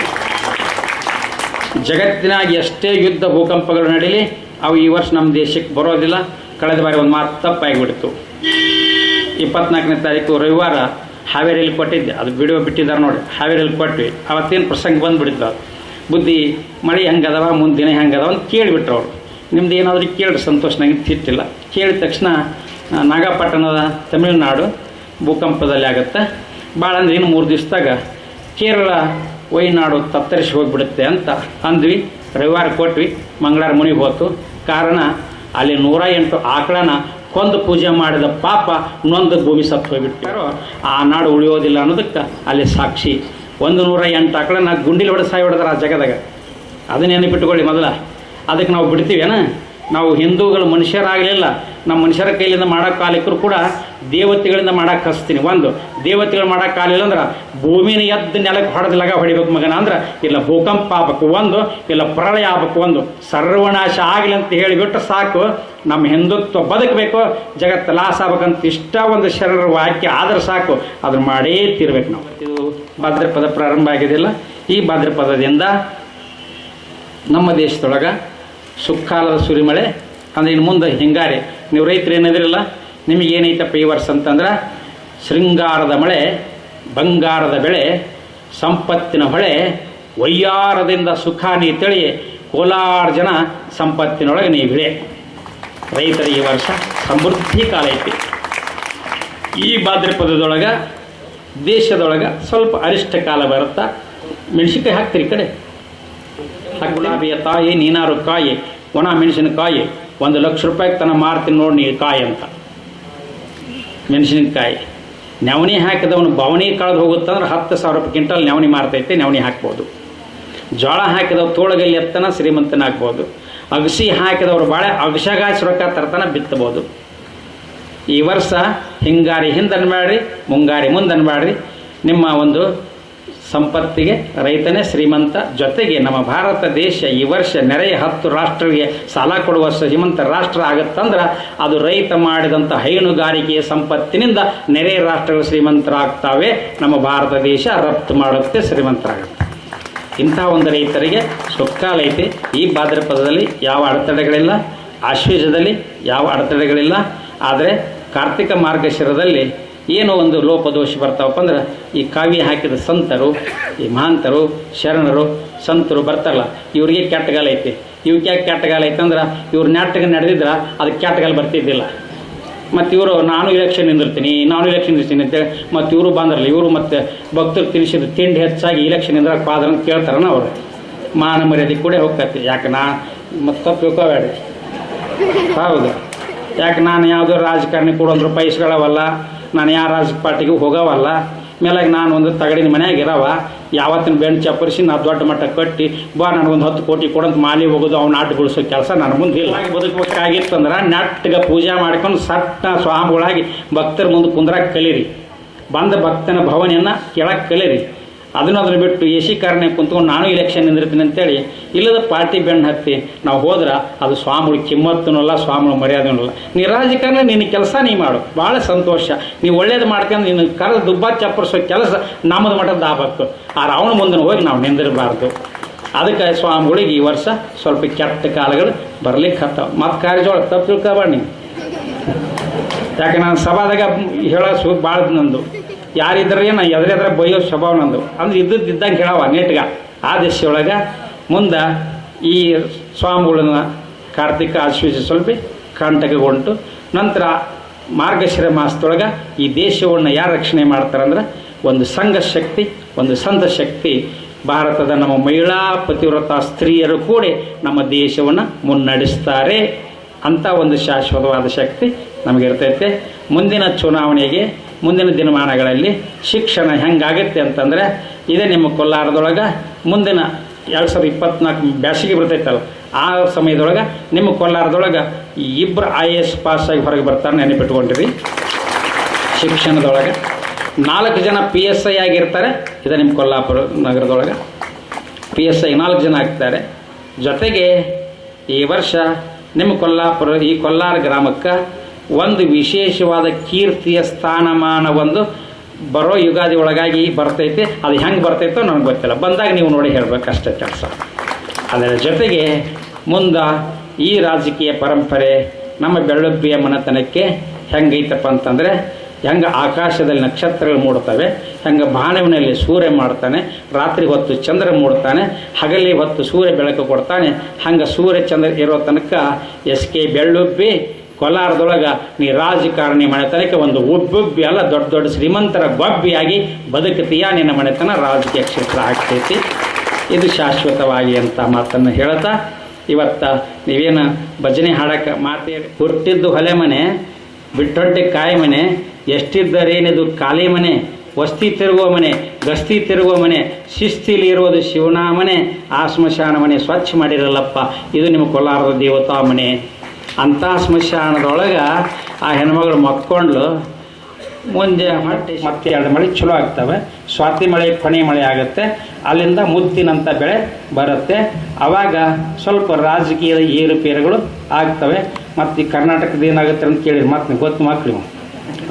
ಜಗತ್ತಿನಾಗ ಎಷ್ಟೇ ಯುದ್ಧ ಭೂಕಂಪಗಳು ನಡೀಲಿ, ಅವು ಈ ವರ್ಷ ನಮ್ಮ ದೇಶಕ್ಕೆ ಬರೋದಿಲ್ಲ. ಕಳೆದ ಬಾರಿ ಒಂದು ಮಾತು ತಪ್ಪಾಗಿಬಿಡ್ತು. 24ನೇ ತಾರೀಕು ರವಿವಾರ ಹಾವೇರಿಯಲ್ಲಿ ಕೊಟ್ಟಿದ್ದೆ, ಅದು ವಿಡಿಯೋ ಬಿಟ್ಟಿದ್ದಾರೆ ನೋಡಿ. ಹಾವೇರಿಯಲ್ಲಿ ಕೊಟ್ವಿ, ಅವತ್ತೇನು ಪ್ರಸಂಗ ಬಂದುಬಿಡಿದ್ದು. ಬುದ್ಧಿ ಮಳೆ ಹೆಂಗದವ ಮುಂದಿನ ಹೆಂಗದವ ಅಂತ ಕೇಳಿಬಿಟ್ರು ಅವರು. ನಿಮ್ದು ಏನಾದರೂ ಕೇಳಿ ಸಂತೋಷನಾಗಿ ತಿಟ್ಟಿಲ್ಲ. ಕೇಳಿದ ತಕ್ಷಣ ನಾಗಪಟ್ಟಣದ ತಮಿಳುನಾಡು ಭೂಕಂಪದಲ್ಲಿ ಆಗುತ್ತೆ, ಭಾಳ ಅಂದ್ರೆ ಇನ್ನು 3 ದಿವಸದಾಗ ಕೇರಳ ವಯನಾಡು ತತ್ತರಿಸಿ ಹೋಗಿಬಿಡುತ್ತೆ ಅಂತ ಅಂದ್ವಿ. ರವಿವಾರ ಕೊಟ್ವಿ, ಮಂಗಳವಾರ ಮುನಿಗೆ ಹೋತು. ಕಾರಣ ಅಲ್ಲಿ 108 ಆಕಳನ ಕೊಂದು ಪೂಜೆ ಮಾಡಿದ ಪಾಪ ನೊಂದು ಭೂಮಿ ಸತ್ತು ಹೋಗಿಬಿಟ್ಟಾರೋ ಆ ನಾಡು ಉಳಿಯೋದಿಲ್ಲ ಅನ್ನೋದಕ್ಕೆ ಅಲ್ಲಿ ಸಾಕ್ಷಿ. 108 ಆಕಳನ್ನ ಗುಂಡಿಲಿ ಹೊಡೆದು ಸಾಯಿ ಹೊಡೆದಾರ ಆ ಜಗದಾಗ. ಅದನ್ನ ನೆನಪಿಟ್ಕೊಳ್ಳಿ ಮೊದಲ. ಅದಕ್ಕೆ ನಾವು ಬಿಡ್ತೀವೇನ? ನಾವು ಹಿಂದೂಗಳು ಮನುಷ್ಯರಾಗಲಿಲ್ಲ, ನಮ್ಮ ಮನುಷ್ಯರ ಕೈಲಿಂದ ಮಾಡೋಕ್ಕಾಗಲಿಕ್ಕೂ ಕೂಡ ದೇವತೆಗಳಿಂದ ಮಾಡೋಕೆ ಹಚ್ತೀನಿ. ಒಂದು ದೇವತೆಗಳು ಮಾಡೋಕ್ಕಾಗಲಿಲ್ಲ ಅಂದ್ರೆ ಭೂಮಿನ ಎದ್ದು ನೆಲಕ್ಕೆ ಹೊಡೆದಲಾಗ ಹೊಡಿಬೇಕು ಮಗನ, ಅಂದ್ರೆ ಇಲ್ಲ ಭೂಕಂಪ ಆಗ್ಬೇಕು ಒಂದು, ಇಲ್ಲ ಪ್ರಳಯ ಆಗ್ಬೇಕು ಒಂದು, ಸರ್ವನಾಶ ಆಗಲಿ ಅಂತ ಹೇಳಿಬಿಟ್ಟು ಸಾಕು. ನಮ್ಮ ಹಿಂದುತ್ವ ಬದುಕಬೇಕು, ಜಗತ್ತು ಲಾಸ್ ಆಗ್ಬೇಕಂತ ಇಷ್ಟ ಒಂದು ಶರಣರ ವಾಕ್ಯ ಆದ್ರೆ ಸಾಕು, ಅದನ್ನು ಮಾಡೇ ತೀರ್ಬೇಕು ನಾವು. ಇದು ಭಾದ್ರಪದ ಪ್ರಾರಂಭ ಆಗಿದೆಯಲ್ಲ, ಈ ಭಾದ್ರಪದದಿಂದ ನಮ್ಮ ದೇಶದೊಳಗೆ ಸುಕ್ಕಾಲದ ಸುರಿಮಳೆ ಅಂದರೆ ಇನ್ನು ಮುಂದೆ ಹಿಂಗಾರಿ. ನೀವು ರೈತರು ಏನಿದ್ರಲ್ಲ, ನಿಮಗೇನೈತಪ್ಪ ಈ ವರ್ಷ ಅಂತಂದ್ರೆ ಶೃಂಗಾರದ ಮಳೆ, ಬಂಗಾರದ ಬೆಳೆ, ಸಂಪತ್ತಿನ ಹೊಳೆ, ವಯ್ಯಾರದಿಂದ ಸುಖ ನೀ ತಳಿ, ಕೋಲಾರ ಜನ ಸಂಪತ್ತಿನೊಳಗೆ ನೀ ಬಿಳೆ. ರೈತರಿಗೆ ಈ ವರ್ಷ ಸಮೃದ್ಧಿ ಕಾಲ ಐತಿ. ಈ ಭಾದ್ರಪದದೊಳಗೆ ದೇಶದೊಳಗೆ ಸ್ವಲ್ಪ ಅರಿಷ್ಟ ಕಾಲ ಬರುತ್ತಾ. ಮೆಣಸಿನ್ಕಾಯಿ ಹಾಕ್ತೀರಿ ಈ ಕಡೆ, ಗುಲಾಬಿಯ ತಾಯಿ ನೀನಾರು ಕಾಯಿ, ಒಣ ಮೆಣಸಿನಕಾಯಿ 1 ಲಕ್ಷ ರೂಪಾಯಿಗೆ ತನ ಮಾರ್ತೀನಿ ನೋಡಿ ನೀ ಕಾಯಿ ಅಂತ. ಮೆಣಸಿನಕಾಯಿ ನವಣಿ ಹಾಕಿದವನು ಬವಣಿ ಕಳೆದು ಹೋಗುತ್ತಂದ್ರೆ 10,000 ರೂಪಾಯಿ ಕ್ವಿಂಟಲ್ ನವಣಿ ಮಾರ್ತೈತೆ, ನವಣಿ ಹಾಕ್ಬೋದು. ಜೋಳ ಹಾಕಿದವ್ರು ತೋಳಗಲ್ಲಿ ಎತ್ತನ ಶ್ರೀಮಂತನ ಹಾಕ್ಬೋದು. ಅಗಸಿ ಹಾಕಿದವರು ಬಾಳೆ ಅಗಸಗಾಸಿ ರೊಕ್ಕ ತರ್ತಾನ ಬಿತ್ತಬೋದು. ಈ ವರ್ಷ ಹಿಂಗಾರಿ ಹಿಂದನ್ಬೇಡ್ರಿ, ಮುಂಗಾರಿ ಮುಂದನ್ಬೇಡ್ರಿ. ನಿಮ್ಮ ಒಂದು ಸಂಪತ್ತಿಗೆ ರೈತನೇ ಶ್ರೀಮಂತ. ಜೊತೆಗೆ ನಮ್ಮ ಭಾರತ ದೇಶ ಈ ವರ್ಷ ನೆರೆಯ 10 ರಾಷ್ಟ್ರಗಳಿಗೆ ಸಾಲ ಕೊಡುವ ಶ್ರೀಮಂತ ರಾಷ್ಟ್ರ ಆಗುತ್ತಂದ್ರೆ ಅದು ರೈತ ಮಾಡಿದಂಥ ಹೈನುಗಾರಿಕೆಯ ಸಂಪತ್ತಿನಿಂದ ನೆರೆಯ ರಾಷ್ಟ್ರಗಳು ಶ್ರೀಮಂತರಾಗ್ತಾವೆ. ನಮ್ಮ ಭಾರತ ದೇಶ ರಫ್ತು ಮಾಡುತ್ತೆ, ಶ್ರೀಮಂತರಾಗುತ್ತೆ. ಇಂಥ ಒಂದು ರೈತರಿಗೆ ಸುಕ್ಕಾಲ ಐತಿ. ಈ ಭಾದ್ರಪದದಲ್ಲಿ ಯಾವ ಅಡೆತಡೆಗಳಿಲ್ಲ, ಆಶ್ವೇಜದಲ್ಲಿ ಯಾವ ಅಡೆತಡೆಗಳಿಲ್ಲ. ಆದರೆ ಕಾರ್ತಿಕ ಮಾರ್ಗಶಿರದಲ್ಲಿ ಏನೋ ಒಂದು ಲೋಪದೋಷ ಬರ್ತಾವಪ್ಪ ಅಂದ್ರೆ ಈ ಕಾವ್ಯ ಹಾಕಿದ ಸಂತರು, ಈ ಮಹಾಂತರು, ಶರಣರು, ಸಂತರು ಬರ್ತಾರಲ್ಲ, ಇವ್ರಿಗೆ ಕೆಟ್ಟಗಾಲ ಐತಿ. ಇವಕ್ಕೆ ಯಾಕೆ ಕೆಟ್ಟಗಾಲ ಐತೆ ಅಂದ್ರೆ ಇವ್ರು ನಾಟಕ ನಡೆದಿದ್ರೆ ಅದಕ್ಕೆ ಕೆಟ್ಟಗಾಲ ಬರ್ತಿದ್ದಿಲ್ಲ. ಮತ್ತು ಇವರು ನಾನು ಇಲೆಕ್ಷನ್ ನಿಂದಿರ್ತೀನಿ ಅಂತೇಳಿ ಮತ್ತು ಇವರು ಬಂದ್ರಲ್ಲ, ಇವರು ಮತ್ತು ಭಕ್ತರು ತಿನ್ನಿಸಿದ ತಿಂಡಿ ಹೆಚ್ಚಾಗಿ ಇಲೆಕ್ಷನ್ ನಿಂದ್ರಕ್ಕೆ ಪಾದ್ರ ಅಂತ ಕೇಳ್ತಾರನ ಅವರು. ಮಾನ ಮರ್ಯಾದೆ ಕೂಡ ಹೋಗ್ತೈತಿ. ಯಾಕೆ ಮತ್ತು ತಪ್ಪು ತಿಳ್ಕೋಬೇಡಿ. ಹೌದು, ಯಾಕೆ ನಾನು ಯಾವುದೋ ರಾಜಕಾರಣಿ ಕೊಡೋಂದ್ರೆ ಪೈಸಗಳವಲ್ಲ, ನಾನು ಯಾವ ರಾಜ ಪಾರ್ಟಿಗೂ ಹೋಗೋವಲ್ಲ. ಮೇಲಾಗಿ ನಾನು ಒಂದು ತಗಡಿನ ಮನ್ಯಾಗ ಇರವ, ಯಾವತ್ತಿನ ಬೆಂಡ್ ಚಪ್ಪರಿಸಿ ನಾವು ದೊಡ್ಡ ಮಟ್ಟ ಕಟ್ಟಿ ನನಗೊಂದು 10 ಕೋಟಿ ಕೊಡೋಂತ ಮಾಲಿ ಹೋಗೋದು ಅವ್ನು ನಾಟಗೊಳಿಸೋ ಕೆಲಸ ನನ್ನ ಮುಂದೆ ಇಲ್ಲ. ಬದುಕಬೇಕಾಗಿತ್ತಂದ್ರೆ ನೆಟ್ಟಗೆ ಪೂಜೆ ಮಾಡ್ಕೊಂಡು ಸಟ್ಟ ಸ್ವಾಮಿಗಳಾಗಿ ಭಕ್ತರ ಮುಂದೆ ಕುಂದ್ರಾಗ ಕಲೀರಿ. ಬಂದ ಭಕ್ತನ ಭವನೆಯನ್ನು ಕೇಳಕ್ಕೆ ಕಲೀರಿ. ಅದನ್ನ ಬಿಟ್ಟು ಎಸಿ ಕಾರಣ ಕುಂತ್ಕೊಂಡು ನಾನು ಇಲೆಕ್ಷನ್ ನಿಂದಿರ್ತೀನಿ ಅಂತೇಳಿ ಇಲ್ಲದ ಪಾರ್ಟಿ ಬೆನ್ನು ಹತ್ತಿ ನಾವು ಹೋದ್ರೆ ಅದು ಸ್ವಾಮಿಗಳು ಕಿಮ್ಮತ್ತನಲ್ಲ, ಸ್ವಾಮಿಗಳು ಮರ್ಯಾದನಲ್ಲ. ನೀ ರಾಜಕಾರಣ ನಿನ್ನ ಕೆಲಸ ನೀ ಮಾಡು, ಭಾಳ ಸಂತೋಷ. ನೀವು ಒಳ್ಳೇದು ಮಾಡ್ಕೊಂಡು ನಿನ್ನ ಕರೆದು ದುಬ್ಬ ಚಪ್ಪರಿಸೋ ಕೆಲಸ ನಮ್ಮದು ಮಠದ ಆಗ್ಬೇಕು. ಆದ್ರೆ ಅವನ ಮುಂದೆ ಹೋಗಿ ನಾವು ನಿಂದಿರಬಾರ್ದು. ಅದಕ್ಕೆ ಸ್ವಾಮಿಗಳಿಗೆ ಈ ವರ್ಷ ಸ್ವಲ್ಪ ಕೆಟ್ಟ ಕಾಲಗಳು ಬರ್ಲಿಕ್ಕೆ ಹತ್ತಾವ. ಮತ್ತು ಕಾರ್ಯಜೋಳ ತಪ್ಪು ತಿಳ್ಕೊಬೇಡ ನೀವು. ಯಾಕೆ ನಾನು ಸಭಾದಾಗ ಹೇಳೋ ಭಾಳ ನಂದು, ಯಾರಿದ್ರೆ ನಾ ಎದುರೆದ್ರೆ ಬೈಯೋ ಸ್ವಭಾವ ನಂದು. ಅಂದ್ರೆ ಇದ್ದಂಗೆ ಹೇಳವ ನೆಟ್ಗ. ಆ ದೇಶದೊಳಗೆ ಮುಂದೆ ಈ ಸ್ವಾಮಿಗಳನ್ನ ಕಾರ್ತಿಕ ಆಶ್ವೇಜ ಸ್ವಲ್ಪ ಕಂಟಕಗೊಂಡು ನಂತರ ಮಾರ್ಗಶಿರ ಮಾಸದೊಳಗೆ ಈ ದೇಶವನ್ನು ಯಾರು ರಕ್ಷಣೆ ಮಾಡ್ತಾರಂದ್ರೆ ಒಂದು ಸಂಘ ಶಕ್ತಿ, ಒಂದು ಸಂತ ಶಕ್ತಿ. ಭಾರತದ ನಮ್ಮ ಮಹಿಳಾ ಪತಿವ್ರತ ಸ್ತ್ರೀಯರು ಕೂಡ ನಮ್ಮ ದೇಶವನ್ನು ಮುನ್ನಡೆಸ್ತಾರೆ ಅಂತ ಒಂದು ಶಾಶ್ವತವಾದ ಶಕ್ತಿ ನಮಗಿರ್ತೈತೆ. ಮುಂದಿನ ಚುನಾವಣೆಗೆ, ಮುಂದಿನ ದಿನಮಾನಗಳಲ್ಲಿ ಶಿಕ್ಷಣ ಹೆಂಗಾಗುತ್ತೆ ಅಂತಂದರೆ ಇದೇ ನಿಮ್ಮ ಕೋಲಾರದೊಳಗೆ ಮುಂದಿನ 2024 ಬ್ಯಾಸಿಗೆ ಬರ್ತೈತಲ್ಲ, ಆ ಸಮಯದೊಳಗೆ ನಿಮ್ಮ ಕೋಲಾರದೊಳಗೆ 2 IAS ಪಾಸಾಗಿ ಹೊರಗೆ ಬರ್ತಾರೆ, ನೆನಪಿಟ್ಕೊಂಡಿರಿ. ಶಿಕ್ಷಣದೊಳಗೆ 4 ಜನ PSI ಆಗಿರ್ತಾರೆ. ಇದು ನಿಮ್ಮ ಕೊಲ್ಲಾಪುರ ನಗರದೊಳಗೆ PSI 4 ಜನ ಆಗ್ತಾರೆ. ಜೊತೆಗೆ ಈ ವರ್ಷ ನಿಮ್ಮ ಕೊಲ್ಲಾಪುರ ಈ ಕೊಲ್ಲಾರ ಗ್ರಾಮಕ್ಕೆ ಒಂದು ವಿಶೇಷವಾದ ಕೀರ್ತಿಯ ಸ್ಥಾನಮಾನ ಒಂದು ಬರೋ ಯುಗಾದಿ ಒಳಗಾಗಿ ಬರ್ತೈತೆ. ಅದು ಹೆಂಗೆ ಬರ್ತೈತೋ ನನಗೆ ಗೊತ್ತಿಲ್ಲ, ಬಂದಾಗ ನೀವು ನೋಡಿ ಹೇಳಬೇಕಷ್ಟೇ ಕೆಲಸ. ಅದರ ಜೊತೆಗೆ ಮುಂದೆ ಈ ರಾಜಕೀಯ ಪರಂಪರೆ ನಮ್ಮ ಬೆಳ್ಳೊಬ್ಬಿಯ ಮನೆತನಕ್ಕೆ ಹೆಂಗೈತಪ್ಪ ಅಂತಂದರೆ ಹೆಂಗೆ ಆಕಾಶದಲ್ಲಿ ನಕ್ಷತ್ರಗಳು ಮೂಡ್ತವೆ, ಹೆಂಗೆ ಬಾಣವಿನಲ್ಲಿ ಸೂರ್ಯ ಮಾಡ್ತಾನೆ, ರಾತ್ರಿ ಹೊತ್ತು ಚಂದ್ರ ಮೂಡ್ತಾನೆ, ಹಗಲಿ ಹೊತ್ತು ಸೂರ್ಯ ಬೆಳಕು ಕೊಡ್ತಾನೆ. ಹಂಗೆ ಸೂರ್ಯ ಚಂದ್ರ ಇರೋ ತನಕ ಎಸ್.ಕೆ. ಬೆಳ್ಳುಬ್ಬಿ ಕೋಲಾರದೊಳಗೆ ನೀ ರಾಜಕಾರಣಿ ಮನೆತನಕ್ಕೆ ಒಂದು ಉಬ್ಬುಬ್ಬಿ ಅಲ್ಲ, ದೊಡ್ಡ ದೊಡ್ಡ ಶ್ರೀಮಂತರ ಗೊಬ್ಬಿಯಾಗಿ ಬದುಕುತ್ತೀಯ, ನಿನ್ನ ಮನೆತನ ರಾಜಕೀಯ ಕ್ಷೇತ್ರ ಆಗ್ತೈತಿ. ಇದು ಶಾಶ್ವತವಾಗಿ ಅಂತ ಮಾತನ್ನು ಹೇಳ್ತಾ, ಇವತ್ತು ನೀವೇನು ಭಜನೆ ಹಾಡಕ್ಕೆ ಮಾತೇಳಿ ಹುಟ್ಟಿದ್ದು ಹೊಲೆ ಮನೆ, ಬಿಟ್ಟೊಟ್ಟೆ ಕಾಯಿ ಮನೆ, ಎಷ್ಟಿದ್ದರೇನಿದು ಖಾಲಿ ಮನೆ, ವಸ್ತಿ ತಿರುಗುವ ಮನೆ, ಗಸ್ತಿ ತಿರುಗುವ ಮನೆ, ಶಿಸ್ತಿಲಿ ಇರುವುದು ಶಿವನ ಮನೆ, ಆ ಸ್ಮಶಾನ ಮನೆ ಸ್ವಚ್ಛ ಮಾಡಿರಲ್ಲಪ್ಪ, ಇದು ನಿಮ್ಮ ಕೋಲಾರದ ದೇವತಾ ಮನೆ. ಅಂಥ ಸ್ಮಶಾನದೊಳಗೆ ಆ ಹೆಣ್ಮಗಳು ಮಕ್ಕೊಂಡ್ಲು. ಮುಂದೆ ಮತ್ತೆ 2 ಮಳೆ ಚಲೋ ಆಗ್ತವೆ. ಸ್ವಾತಿ ಮಳೆ ಕೊನೆ ಮಳೆ ಆಗುತ್ತೆ, ಅಲ್ಲಿಂದ ಮುತ್ತಿನಂಥ ಬೆಳೆ ಬರುತ್ತೆ. ಆವಾಗ ಸ್ವಲ್ಪ ರಾಜಕೀಯದ ಏರುಪೇರುಗಳು ಆಗ್ತವೆ. ಮತ್ತು ಈ ಕರ್ನಾಟಕದ ಏನಾಗುತ್ತೆ ಅಂತ ಕೇಳಿರಿ, ಮತ್ತೆ ಗೊತ್ತು ಮಕ್ಳು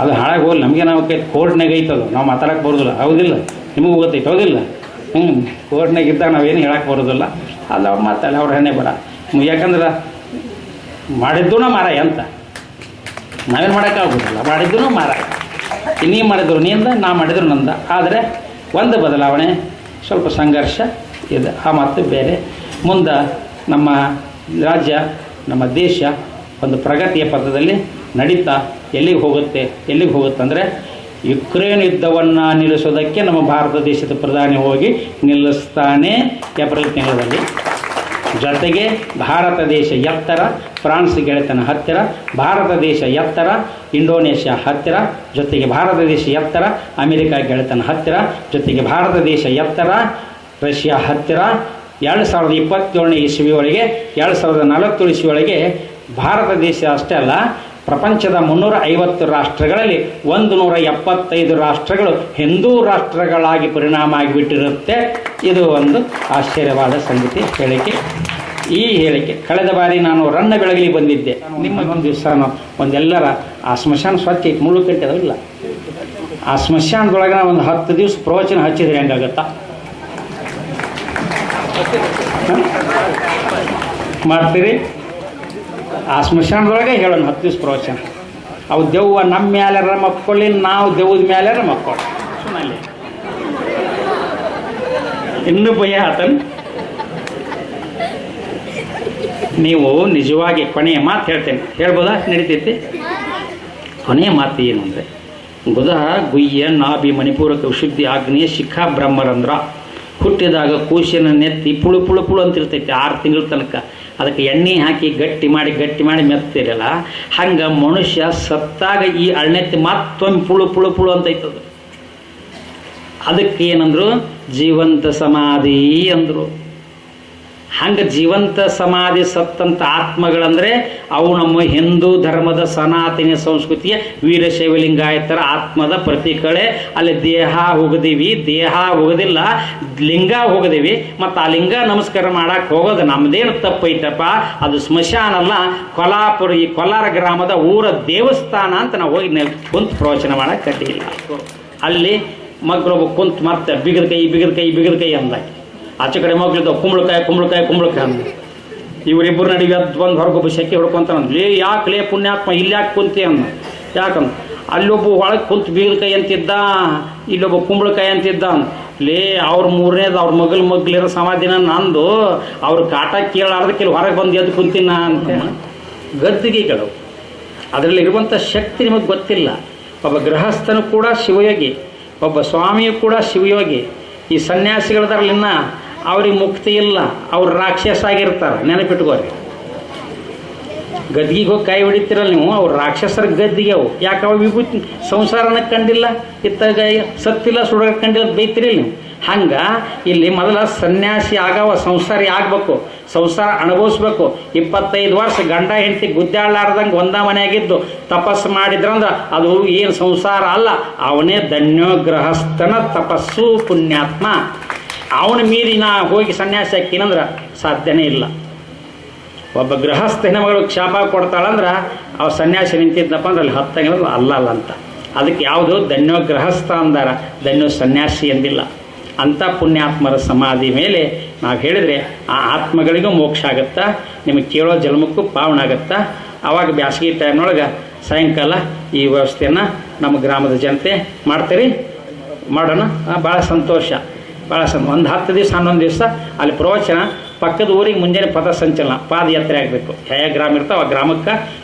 ಅದು ಹಾಳಾಗಿ ಹೋಗಲಿ. ನಮಗೆ ನಾವು ಕೋರ್ಟ್ನಾಗ ಐತದು, ನಾವು ಮಾತಾಡಕ್ಕೆ ಬರೋದಿಲ್ಲ, ಹೌದಿಲ್ಲ? ನಿಮಗೂ ಗೊತ್ತೈತೆ, ಹೌದಿಲ್ಲ? ಕೋರ್ಟ್ನಾಗ ಇದ್ದಾಗ ನಾವೇನು ಹೇಳಕ್ಕೆ ಬರೋದಿಲ್ಲ. ಅಲ್ಲ ಅವ್ರು ಮಾತಾಡಿ ಅವ್ರ ಹಣೆ ಬರ. ಯಾಕಂದ್ರೆ ಮಾಡಿದ್ದೂ ಮಾರಾಯ ಅಂತ ನಾವೇನು ಮಾಡೋಕ್ಕಾಗೋದಿಲ್ಲ. ಮಾಡಿದ್ದೂ ಮಾರಾಯ, ನೀ ಮಾಡಿದ್ರು ನಿಂದ, ನಾ ಮಾಡಿದ್ರು ನಂದ. ಆದರೆ ಒಂದು ಬದಲಾವಣೆ, ಸ್ವಲ್ಪ ಸಂಘರ್ಷ ಇದೆ, ಆ ಮಾತು ಬೇರೆ. ಮುಂದೆ ನಮ್ಮ ರಾಜ್ಯ, ನಮ್ಮ ದೇಶ ಒಂದು ಪ್ರಗತಿಯ ಪಥದಲ್ಲಿ ನಡೀತಾ ಎಲ್ಲಿಗೆ ಹೋಗುತ್ತೆ ಅಂದರೆ ಯುಕ್ರೇನ್ ಯುದ್ಧವನ್ನು ನಿಲ್ಲಿಸೋದಕ್ಕೆ ನಮ್ಮ ಭಾರತ ದೇಶದ ಪ್ರಧಾನಿ ಹೋಗಿ ನಿಲ್ಲಿಸ್ತಾನೆ ಏಪ್ರಿಲ್ ತಿಂಗಳಲ್ಲಿ. ಜೊತೆಗೆ ಭಾರತ ದೇಶ ಎತ್ತರ, ಫ್ರಾನ್ಸ್ ಗೆಳೆತನ ಹತ್ತಿರ, ಭಾರತ ದೇಶ ಎತ್ತರ, ಇಂಡೋನೇಷ್ಯಾ ಹತ್ತಿರ, ಜೊತೆಗೆ ಭಾರತ ದೇಶ ಎತ್ತರ, ಅಮೆರಿಕ ಗೆಳೆತನ ಹತ್ತಿರ, ಜೊತೆಗೆ ಭಾರತ ದೇಶ ಎತ್ತರ, ರಷ್ಯಾ ಹತ್ತಿರ. 2027ನೇ ಇಸ್ವಿ ಒಳಗೆ 2047 ಇಸ್ವಿ ಒಳಗೆ ಭಾರತ ದೇಶ ಅಷ್ಟೇ ಅಲ್ಲ, ಪ್ರಪಂಚದ 350 ರಾಷ್ಟ್ರಗಳಲ್ಲಿ 175 ರಾಷ್ಟ್ರಗಳು ಹಿಂದೂ ರಾಷ್ಟ್ರಗಳಾಗಿ ಪರಿಣಾಮ ಆಗಿಬಿಟ್ಟಿರುತ್ತೆ. ಇದು ಒಂದು ಆಶ್ಚರ್ಯವಾದ ಸಂಗತಿ ಹೇಳಿಕೆ. ಈ ಹೇಳಿಕೆ ಕಳೆದ ಬಾರಿ ನಾನು ರನ್ನ ಬೆಳಗಲಿ ಬಂದಿದ್ದೆ. ನಿಮ್ಮ ಒಂದು ದಿವಸ ಒಂದೆಲ್ಲರ ಆ ಸ್ಮಶಾನ ಸ್ವಚ್ಛ ಇತ್ತು, ಮುಳ್ಳು ಕಟ್ಟಿದವಿಲ್ಲ. ಆ ಸ್ಮಶಾನದೊಳಗೆ ಒಂದು 10 ದಿವಸ ಪ್ರವಚನ ಹಚ್ಚಿದ್ರೆ ಹೆಂಗಾಗತ್ತಾ? ಮಾಡ್ತೀರಿ? ಆ ಸ್ಮಶಾನದೊಳಗೆ ಹೇಳೋಣ 10 ದಿವಸ ಪ್ರವಚನ. ಅವು ದೆವ್ವ ನಮ್ಮ ಮ್ಯಾಲಾರ ಮಕ್ಕೊಳ್ಳಿ, ನಾವು ದೆವ್ವದ ಮ್ಯಾಲಾರ ಮಕ್ಕೊಳ್ಳಿ. ಸುಮ್ಮನೆ ಇನ್ನೂ ಭಯ ಆತನ್. ನೀವು ನಿಜವಾಗಿ ಕೊನೆಯ ಮಾತು ಹೇಳ್ತೇನೆ, ಹೇಳ್ಬೋದಾ? ನಡೀತೈತಿ. ಕೊನೆಯ ಮಾತು ಏನು ಅಂದರೆ, ಬುಧ ಗುಯ್ಯ ನಾಭಿ ಮಣಿಪೂರಕ ವಿಶುದ್ಧಿ ಆಗ್ನೇಯ ಶಿಖಾ ಬ್ರಹ್ಮರಂಧ್ರ. ಹುಟ್ಟಿದಾಗ ಕೂಸಿನ ನೆತ್ತಿ ಪುಳು ಪುಳು ಪುಳು ಅಂತಿರ್ತೈತಿ 6 ತಿಂಗಳ ತನಕ. ಅದಕ್ಕೆ ಎಣ್ಣೆ ಹಾಕಿ ಗಟ್ಟಿ ಮಾಡಿ ಮೆತ್ತಿರಲ್ಲ. ಹಂಗೆ ಮನುಷ್ಯ ಸತ್ತಾಗ ಈ ಅಳ್ನೆತ್ತಿ ಮತ್ತೊಮ್ಮೆ ಪುಳು ಪುಳು ಪುಳು ಅಂತೈತದ. ಅದಕ್ಕೆ ಏನಂದ್ರು? ಜೀವಂತ ಸಮಾಧಿ ಅಂದರು. ಹಂಗೆ ಜೀವಂತ ಸಮಾಧಿ ಸತ್ತಂಥ ಆತ್ಮಗಳಂದರೆ ಅವು ನಮ್ಮ ಹಿಂದೂ ಧರ್ಮದ ಸನಾತನ ಸಂಸ್ಕೃತಿಯ ವೀರಶೈವ ಲಿಂಗಾಯತರ ಆತ್ಮದ ಪ್ರತೀಕಗಳೇ. ಅಲ್ಲಿ ದೇಹ ಹೋಗೋದಿಲ್ಲ, ಲಿಂಗ ಹೋಗೋದಿವಿ. ಮತ್ತು ಆ ಲಿಂಗ ನಮಸ್ಕಾರ ಮಾಡಕ್ಕೆ ಹೋಗೋದು ನಮ್ಮದೇನು ತಪ್ಪೈತಪ್ಪ, ಅದು ಸ್ಮಶಾನ ಅಲ್ಲ, ಈ ಕೋಲಾರ ಗ್ರಾಮದ ಊರ ದೇವಸ್ಥಾನ ಅಂತ ನಾವು ಹೋಗಿ ಕುಂತು ಪ್ರವಚನ ಮಾಡಕ್ಕೆ ಕಟ್ಟಿಲ್ಲ. ಅಲ್ಲಿ ಮಕ್ಕಳೊಬ್ಬ ಕುಂತು ಮತ್ತೆ ಬಿಗದ ಕೈ ಅಂದಾಕಿ. ಆಚೆ ಕಡೆ ಮಕ್ಕಳಿದ್ದಾವೆ ಕುಂಬಳಕಾಯಿ ಅಂದ. ಇವರಿಬ್ಬರು ನಡುವೆ ಒಂದು ಹೊರಗೊಬ್ಬ ಶೆಕೆ ಹೊಡ್ಕೊಂತಾನಂದ್ಲೇ, ಯಾಕಲೇ ಪುಣ್ಯಾತ್ಮ ಇಲ್ಲಿ ಯಾಕೆ ಕುಂತಿ ಅಂದ. ಯಾಕಂದ ಅಲ್ಲೊಬ್ಬ ಒಳಗೆ ಕುಂತು ಬೀಗದಕಾಯಿ ಅಂತಿದ್ದ, ಇಲ್ಲೊಬ್ಬ ಕುಂಬಳಕಾಯಿ ಅಂತಿದ್ದ. ಲೇ ಅವ್ರ ಮೂರನೇದು ಅವ್ರ ಮಗ್ಲಿರೋ ಸಮಾಧಿನ ನಂದು, ಅವ್ರ ಕಾಟ ಕೇಳಾರ್ದಕ್ಕೆ ಹೊರಗೆ ಬಂದು ಎದ್ದು ಕುಂತಿನ ಅಂತ ಗದ್ದಿಗೆಗಳು. ಅದರಲ್ಲಿರುವಂಥ ಶಕ್ತಿ ನಿಮಗೆ ಗೊತ್ತಿಲ್ಲ. ಒಬ್ಬ ಗೃಹಸ್ಥನು ಕೂಡ ಶಿವಯೋಗಿ, ಒಬ್ಬ ಸ್ವಾಮಿಯು ಕೂಡ ಶಿವಯೋಗಿ. ಈ ಸನ್ಯಾಸಿಗಳದಾರಲ್ಲಿನ್ನ ಅವ್ರಿಗೆ ಮುಕ್ತಿ ಇಲ್ಲ, ಅವ್ರು ರಾಕ್ಷಸ ಆಗಿರ್ತಾರೆ. ನೆನಪಿಟ್ಕೋರಿ. ಗದ್ದಿಗೆ ಹೋಗಿ ಕೈ ಹೊಡಿತೀರಲ್ಲ ನೀವು, ಅವ್ರು ರಾಕ್ಷಸರ ಗದ್ದಿಗೆ ಅವು. ಯಾಕೆ ಅವು ವಿಭೂತಿ ಸಂಸಾರನ ಕಂಡಿಲ್ಲ, ಇತ್ತಾಗ ಸತ್ತಿಲ್ಲ, ಸುಡೋಕೆ ಕಂಡಿಲ್ಲ ಬೈತಿರಿ ನೀವು. ಹಂಗೆ ಇಲ್ಲಿ ಮೊದಲ ಸನ್ಯಾಸಿ ಆಗವ, ಸಂಸಾರಿ ಆಗಬೇಕು, ಸಂಸಾರ ಅನುಭವಿಸ್ಬೇಕು. 25 ವರ್ಷ ಗಂಡ ಹೆಂಡತಿ ಗುದ್ದಾಡಲಾರ್ದಂಗೆ ಒಂದ ಮನೆಯಾಗಿದ್ದು ತಪಸ್ಸು ಮಾಡಿದ್ರಂದ್ರೆ ಅದು ಏನು ಸಂಸಾರ ಅಲ್ಲ, ಅವನೇ ಧನ್ಯೋಗ್ರಹಸ್ಥನ ತಪಸ್ಸು ಪುಣ್ಯಾತ್ಮ. ಅವನ ಮೀರಿ ನಾ ಹೋಗಿ ಸನ್ಯಾಸಿ ಹಾಕಿನಂದ್ರೆ ಸಾಧ್ಯನೇ ಇಲ್ಲ. ಒಬ್ಬ ಗೃಹಸ್ಥ ಹೆಣ್ಮಗಳು ಶಾಪ ಕೊಡ್ತಾಳಂದ್ರೆ ಅವ ಸನ್ಯಾಸಿ ನಿಂತಿದ್ದಪ್ಪ ಅಂದ್ರೆ ಅಲ್ಲಿ ಹತ್ತಂಗಿಲ್ಲ ಅಲ್ಲ ಅಂತ. ಅದಕ್ಕೆ ಯಾವುದು ಧನ್ಯೋಗ್ರಹಸ್ಥ ಅಂದಾರ, ಧನ್ಯೋ ಸನ್ಯಾಸಿ ಎಂದಿಲ್ಲ. ಅಂಥ ಪುಣ್ಯಾತ್ಮರ ಸಮಾಧಿ ಮೇಲೆ ನಾವು ಹೇಳಿದರೆ ಆ ಆತ್ಮಗಳಿಗೂ ಮೋಕ್ಷ ಆಗುತ್ತಾ, ನಿಮಗೆ ಕೇಳೋ ಜನ್ಮಕ್ಕೂ ಪಾವನ ಆಗುತ್ತಾ. ಆವಾಗ ಬ್ಯಾಸಗಿ ಟೈಮ್ನೊಳಗೆ ಸಾಯಂಕಾಲ ಈ ವ್ಯವಸ್ಥೆಯನ್ನು ನಮ್ಮ ಗ್ರಾಮದ ಜನತೆ ಮಾಡ್ತೀರಿ, ಮಾಡೋಣ. ಭಾಳ ಸಂತೋಷ, ಭಾಳ ಒಂದು 10 ದಿವಸ 11 ದಿವಸ ಅಲ್ಲಿ ಪ್ರವಚನ, ಪಕ್ಕದ ಊರಿಗೆ ಮುಂಜಾನೆ ಪಥಸಂಚಲನ, ಪಾದಯಾತ್ರೆ ಆಗಬೇಕು. ಯಾವ ಗ್ರಾಮ ಇರ್ತಾವೆ ಆ ಗ್ರಾಮಕ್ಕೆ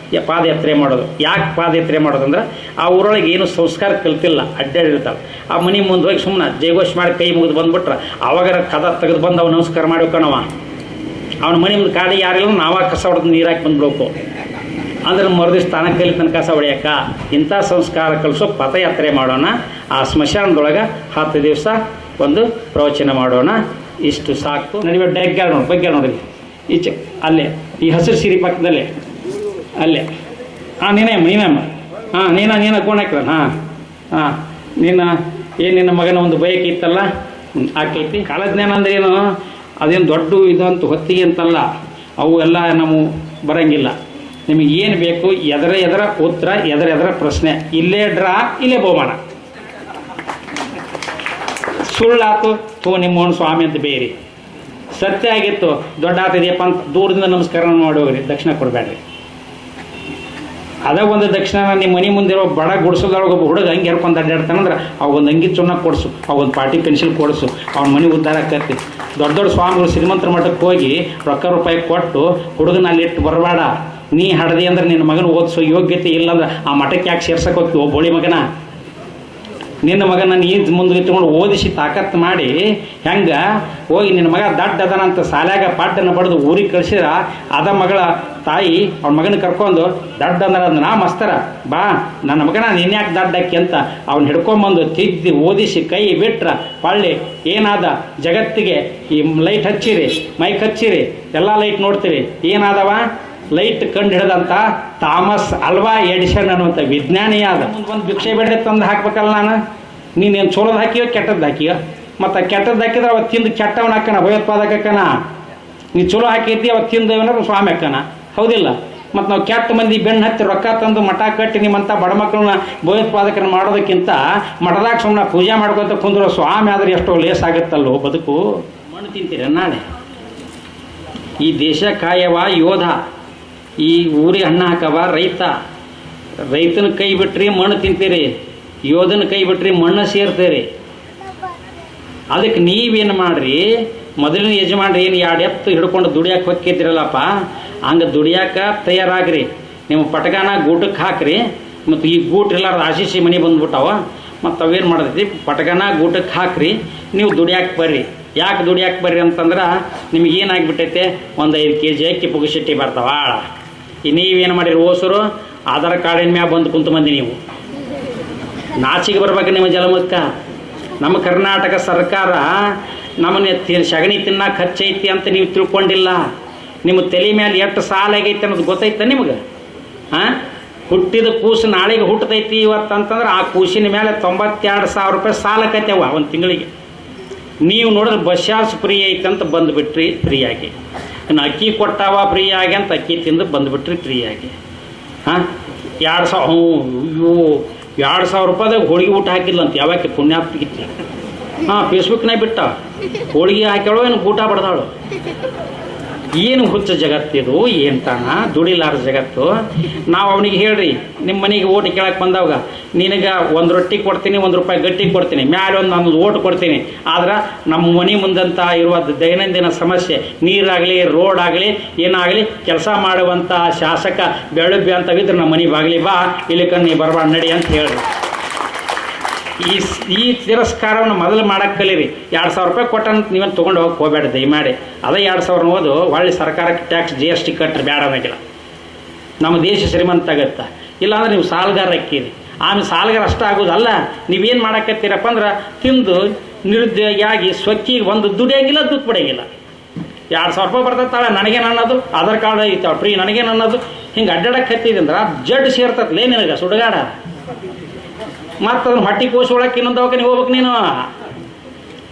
ಪಾದಯಾತ್ರೆ ಮಾಡೋದು. ಯಾಕೆ ಪಾದಯಾತ್ರೆ ಮಾಡೋದಂದ್ರೆ ಆ ಊರೊಳಗೆ ಏನು ಸಂಸ್ಕಾರ ಕಲ್ತಿಲ್ಲ, ಅಡ್ಡಾಡಿರ್ತಾವೆ. ಆ ಮನೆ ಮುಂದೆ ಹೋಗಿ ಸುಮ್ಮನೆ ಜೈಘೋಷ್ ಮಾಡಿ ಕೈ ಮುಗಿದು ಬಂದುಬಿಟ್ರೆ ಅವಾಗಾರ ಕದ ತೆಗೆದು ಬಂದು ಅವು ನಮಸ್ಕಾರ ಮಾಡ್ಬೇಕಣವ. ಅವನ ಮನೆ ಮುಂದೆ ಕಾಡಿ ಯಾರಿಲ್ಲ, ನಾವಾಗ ಕಸ ಹೊಡೆದು ನೀರಾಕಿ ಬಂದ್ಬಿಡ್ಬೇಕು. ಅಂದ್ರೆ ಮರುದಿವ್ಸ ತಾನ ಕೈಲಿ ತನಕ ಕಸ ಹೊಡೆಯಕ್ಕ. ಇಂಥ ಸಂಸ್ಕಾರ ಕಲಿಸೋ ಪಥಯಾತ್ರೆ ಮಾಡೋಣ. ಆ ಸ್ಮಶಾನದೊಳಗೆ 10 ದಿವಸ ಒಂದು ಪ್ರವಚನ ಮಾಡೋಣ. ಇಷ್ಟು ಸಾಕು. ನಡಿವೆ ಡಗ್ಗಾರ ನೋಡಿ, ಬಗ್ಗೆ ನೋಡಿ ಈಚೆ ಅಲ್ಲೇ ಈ ಹಸಿರು ಸಿರಿ ಪಕ್ಕದಲ್ಲೇ ಅಲ್ಲೇ. ನೀನಮ್ಮ ನೀನು ಹಾಕ್ರ. ನಿನ್ನ ಮಗನ ಒಂದು ಬಯಕೆ ಇತ್ತಲ್ಲ, ಆಕೈತಿ. ಕಾಲಜ್ಞಾನ ಅಂದ್ರೆ ಏನು, ಅದೇನು ದೊಡ್ಡ ಇದಂತ ಹೊತ್ತಿಗೆ ಅಂತಲ್ಲ, ಅವು ಎಲ್ಲ ನಾವು ಬರಂಗಿಲ್ಲ. ನಿಮಗೆ ಏನು ಬೇಕು ಎದರ ಉತ್ತರ, ಎದರ ಪ್ರಶ್ನೆ, ಇಲ್ಲೇ ಡ್ರಾ, ಇಲ್ಲೇ ಬಹುಮಾನ. ಸುಳ್ಳಾತು ನಿಮ್ಮವನು ಸ್ವಾಮಿ ಅಂತ ಬೇರೆ, ಸತ್ಯ ಆಗಿತ್ತು ದೊಡ್ಡ ಆತಿದೆಯಪ್ಪ ಅಂತ ದೂರದಿಂದ ನಮಸ್ಕಾರ ಮಾಡಿ ಹೋಗ್ರಿ, ದಕ್ಷಿಣ ಕೊಡಬೇಡ್ರಿ. ಅದ ಒಂದು ದಕ್ಷಿಣ ನಿಮ್ಮ ಮನೆ ಮುಂದಿರೋ ಬಡ ಗುಡಿಸೋದೊಳಗೆ ಒಬ್ಬ ಹುಡುಗ ಹಂಗೆ ಹೆರ್ಕೊಂಡು ಅಡ್ಡಾಡ್ತಾನಂದ್ರೆ ಅವಾಗೊಂದು ಅಂಗಿ ಚುನ್ನ ಕೊಡಿಸು, ಅವಾಗೊಂದು ಪಾಟಿ ಪೆನ್ಸಿಲ್ ಕೊಡಿಸು, ಅವ್ನ ಮನೆ ಉದ್ಧಾರ ಆಕತಿ. ದೊಡ್ಡ ಸ್ವಾಮಿಗಳು ಶ್ರೀಮಂತರ ಮಠಕ್ಕೆ ಹೋಗಿ ರೊಕ್ಕ ರೂಪಾಯಿ ಕೊಟ್ಟು ಹುಡುಗನ ಅಲ್ಲಿ ಇಟ್ಟು ಬರಬೇಡ. ನೀ ಹಡ್ದಿ ಅಂದ್ರೆ ನಿನ್ನ ಮಗನ ಓದಿಸೋ ಯೋಗ್ಯತೆ ಇಲ್ಲಂದ್ರೆ ಆ ಮಠಕ್ಕೆ ಯಾಕೆ ಸೇರ್ಸಕ್ಕೆ ಹೋಗ್ತೀವಿ? ಬೋಳಿ ಮಗನ, ನಿನ್ನ ಮಗನ ನೀನು ಮುಂದೆ ಇಟ್ಕೊಂಡು ಓದಿಸಿ ತಾಕತ್ತು ಮಾಡಿ ಹೆಂಗೆ ಹೋಗಿ ನಿನ್ನ ಮಗ ದಡ್ಡ ಅದನಂತ ಸಾಲ್ಯಾಗ ಪಾಠನ ಬಡ್ದು ಊರಿಗೆ ಕಳಿಸಿದ್ರ ಅದ ಮಗಳ ತಾಯಿ ಅವ್ನ ಮಗನ ಕರ್ಕೊಂಡು ದಡ್ಡ ಅಂದ್ರೆ ನಾ ಮಸ್ತರ ಬಾ ನನ್ನ ಮಗನ ನೀನು ಯಾಕೆ ದಡ್ಡಕ್ಕೆ ಅಂತ ಅವ್ನು ಹಿಡ್ಕೊಂಬಂದು ತಿದ್ದಿ ಓದಿಸಿ ಕೈ ಬಿಟ್ರ ಪಳ್ಳಿ ಏನಾದ ಜಗತ್ತಿಗೆ ಈ ಲೈಟ್ ಹಚ್ಚಿರಿ, ಮೈಕ್ ಹಚ್ಚಿರಿ, ಎಲ್ಲ ಲೈಟ್ ನೋಡ್ತೀರಿ. ಏನಾದವ ಲೈಟ್ ಕಂಡು ಹಿಡಿದಂಥ ಥಾಮಸ್ ಅಲ್ವಾ ಎಡಿಸನ್ ಅನ್ನುವಂಥ ವಿಜ್ಞಾನಿ ಆದ. ಒಂದು ಭಿಕ್ಷೆ ಬೇಡ ತಂದು ಹಾಕ್ಬೇಕಲ್ಲ ನಾನು. ನೀನೇನು ಚಲೋದು ಹಾಕಿಯೋ ಕೆಟ್ಟದ್ದು ಹಾಕಿಯೋ? ಮತ್ತು ಕೆಟ್ಟದ್ದು ಹಾಕಿದ್ರೆ ಅವತ್ತು ತಿಂದು ಕೆಟ್ಟವನ ಹಾಕನ, ಭಯೋತ್ಪಾದಕನ. ನೀ ಚಲೋ ಹಾಕೈತಿ ಅವತ್ತು ತಿಂದವನ ಸ್ವಾಮಿ ಹಾಕನ, ಹೌದಿಲ್ಲ? ಮತ್ತು ನಾವು ಕೆಟ್ಟ ಮಂದಿ ಬೆನ್ನು ಹತ್ತಿ ರೊಕ್ಕ ತಂದು ಮಠ ಕಟ್ಟಿ ನಿಮ್ಮಂಥ ಬಡ ಮಕ್ಕಳನ್ನ ಭಯೋತ್ಪಾದಕನ ಮಾಡೋದಕ್ಕಿಂತ ಮಠದಾಗ ಸುಮ್ಮನೆ ಪೂಜೆ ಮಾಡ್ಕೊತ ಕುಂದ್ರು ಸ್ವಾಮಿ ಆದರೆ ಎಷ್ಟೋ ಲೇಸ್ ಆಗುತ್ತಲ್ಲೋ ಬದುಕು. ಮಣ್ಣು ತಿಂತೀರ ನಾಳೆ? ಈ ದೇಶ ಕಾಯವ ಯೋಧ, ಈ ಊರಿಗೆ ಅನ್ನ ಹಾಕವ ರೈತ. ರೈತನ ಕೈ ಬಿಟ್ರಿ ಮಣ್ಣು ತಿಂತೀರಿ, ಯೋಧನ ಕೈ ಬಿಟ್ರಿ ಮಣ್ಣು ಸೇರ್ತೀರಿ. ಅದಕ್ಕೆ ನೀವೇನು ಮಾಡ್ರಿ, ಮೊದಲಿನ ಯಜಮಾನ್ರಿ ಏನು 2 ಎತ್ತು ಹಿಡ್ಕೊಂಡು ದುಡಿಯಾಕೆ ಹೊಕ್ಕಿದ್ರಲ್ಲಪ್ಪ, ಹಂಗೆ ದುಡಿಯಾಕೆ ತಯಾರಾಗ್ರಿ. ನಿಮ್ಮ ಪಟಗಾನ ಗೂಟಕ್ಕೆ ಹಾಕ್ರಿ. ಮತ್ತು ಈ ಗೂಟ ಎಲ್ಲಾರ್ದು ಆಶಿಸಿ ಮನೆ ಬಂದ್ಬಿಟ್ಟವ. ಮತ್ತು ಅವೇನು ಮಾಡಿದ್ರಿ, ಪಟಗಾನ ಗೂಟಕ್ಕೆ ಹಾಕ್ರಿ, ನೀವು ದುಡಿಯಾಕೆ ಬರ್ರಿ. ಯಾಕೆ ದುಡಿಯಾಕೆ ಬರ್ರಿ ಅಂತಂದ್ರೆ ನಿಮಗೆ ಏನಾಗಿಬಿಟ್ಟೈತೆ, ಒಂದು 5 kg ಅಕ್ಕಿ ಪುಗಿಸಿಟ್ಟಿ ಬರ್ತಾವ. ನೀವೇನು ಮಾಡಿರಿ, ಓಸರು ಆಧಾರ್ ಕಾರ್ಡಿನ ಮ್ಯಾಗ ಬಂದು ಕುಂತು ಮಂದಿ ನೀವು ನಾಚಿಗೆ ಬರ್ಬೇಕು ನಿಮ್ಮ ಜಲಮಕ್ಕ. ನಮ್ಮ ಕರ್ನಾಟಕ ಸರ್ಕಾರ ನಮ್ಮನ್ನ ಸಗಣಿ ತಿನ್ನಕ್ಕೆ ಹಚ್ಚೈತಿ ಅಂತ ನೀವು ತಿಳ್ಕೊಂಡಿಲ್ಲ. ನಿಮ್ಮ ತಲೆ ಮೇಲೆ ಎಷ್ಟು ಸಾಲ ಆಗೈತೆ ಅನ್ನೋದು ಗೊತ್ತೈತೆ ನಿಮಗೆ? ಹುಟ್ಟಿದ ಕೂಸು ನಾಳೆಗೆ ಹುಟ್ಟತೈತಿ ಇವತ್ತು ಅಂತಂದ್ರೆ ಆ ಕೂಸಿನ ಮೇಲೆ 92,000 ರೂಪಾಯಿ ಸಾಲಕತ್ತೇವ ಒಂದು ತಿಂಗಳಿಗೆ. ನೀವು ನೋಡಿದ್ರೆ ಬಸ್ ಚಾರ್ಜ್ ಫ್ರೀ ಐತೆ ಅಂತ ಬಂದುಬಿಟ್ರಿ ಫ್ರೀಯಾಗಿ. ಇನ್ನು ಅಕ್ಕಿ ಕೊಟ್ಟಾವ ಫ್ರೀಯಾಗಿ ಅಂತ ಅಕ್ಕಿ ತಿಂದು ಬಂದುಬಿಟ್ರಿ ಫ್ರೀಯಾಗಿ. 2,000 ಅಯ್ಯೋ 2,000 ರೂಪಾಯಿದಾಗ ಹೋಳಿಗೆ ಊಟ ಹಾಕಿಲ್ಲ ಅಂತ ಯಾವಾಕೆ ಪುಣ್ಯಾತ್ಗಿತ್ತು. ಫೇಸ್ಬುಕ್ನಾಗ ಬಿಟ್ಟ ಹೋಳಿಗೆ ಹಾಕ್ಯಾಳೋ ಏನು ಊಟ ಬಡ್ದಾಳು. ಏನು ಹುಚ್ಚ ಜಗತ್ತಿದು, ಏನು ತಾನ ದುಡಿಲಾರ ಜಗತ್ತು. ನಾವು ಅವನಿಗೆ ಹೇಳ್ರಿ, ನಿಮ್ಮ ಮನೆಗೆ ಓಟ್ ಕೇಳಕ್ಕೆ ಬಂದವಾಗ ನಿನಗೆ 1 ರೊಟ್ಟಿ ಕೊಡ್ತೀನಿ, 1 ರೂಪಾಯಿ ಗಟ್ಟಿ ಕೊಡ್ತೀನಿ, ಮ್ಯಾಲೆ ಒಂದು ಓಟ್ ಕೊಡ್ತೀನಿ. ಆದ್ರೆ ನಮ್ಮ ಮನೆ ಮುಂದಂತ ಇರುವ ದೈನಂದಿನ ಸಮಸ್ಯೆ, ನೀರಾಗಲಿ ರೋಡ್ ಆಗಲಿ ಏನಾಗಲಿ ಕೆಲಸ ಮಾಡುವಂಥ ಶಾಸಕ ಬೆಳಗ್ಗೆ ಅಂತವಿದ್ರೆ ನಮ್ಮ ಮನೆ ಬಾಗಿಲಿ ಬಾ, ಇಲ್ಲಿಕ ನೀ ಬರಬಾರ್ದು ನಡಿ ಅಂತ ಹೇಳ್ರಿ. ಈ ತಿರಸ್ಕಾರವನ್ನು ಮೊದಲು ಮಾಡಕ್ಕೆ ಕಲೀರಿ. 2,000 ರೂಪಾಯಿ ಕೊಟ್ಟಂತ ನೀವೇನು ತೊಗೊಂಡು ಹೋಗಕ್ಕೆ ಹೋಗಬೇಡ ದಯಮಾಡಿ. ಅದೇ 2,000 ಓದು ಒಳ್ಳೆ ಸರ್ಕಾರಕ್ಕೆ ಟ್ಯಾಕ್ಸ್ GST ಕಟ್ಟ್ರಿ, ಬೇಡ ಅನ್ನೋಂಗಿಲ್ಲ. ನಮ್ಮ ದೇಶ ಶ್ರೀಮಂತ ಆಗತ್ತೆ. ಇಲ್ಲಾಂದ್ರೆ ನೀವು ಸಾಲಗಾರ ಹಾಕಿರಿ. ಆಮೇಲೆ ಸಾಲಗಾರ ಅಷ್ಟ ಆಗೋದಲ್ಲ, ನೀವೇನು ಮಾಡಕತ್ತೀರಪ್ಪ ಅಂದ್ರೆ ತಿಂದು ನಿರುದ್ಯೋಗಿಯಾಗಿ ಸ್ವಚ್ಛಿಗೆ ಒಂದು ದುಡಿಯೋಂಗಿಲ್ಲ, ದುಡ್ಡು ಬಿಡೋಂಗಿಲ್ಲ. 2,000 ರೂಪಾಯಿ ಬರ್ತೈತಾಳೆ, ನನಗೇನು ಅನ್ನೋದು, ಆಧಾರ್ ಕಾರ್ಡ್ ಐತಾವ ಫ್ರೀ, ನನಗೇನು ಅನ್ನೋದು. ಹಿಂಗೆ ಅಡ್ಡಾಡಕ್ಕೆ ಹತ್ತಿದ್ರೆ ಜಡ್ ಸೇರ್ತತ್ಲೇ ನಿನಗೆ ಸುಡುಗಾಡ. ಮತ್ತು ಅದನ್ನು ಹೊಟ್ಟೆ ಕೋಸೊಳಕ್ಕೆ ಇನ್ನೊಂದು ದವಾಖಾನೆ ಹೋಗ್ಬೇಕು ನೀನು.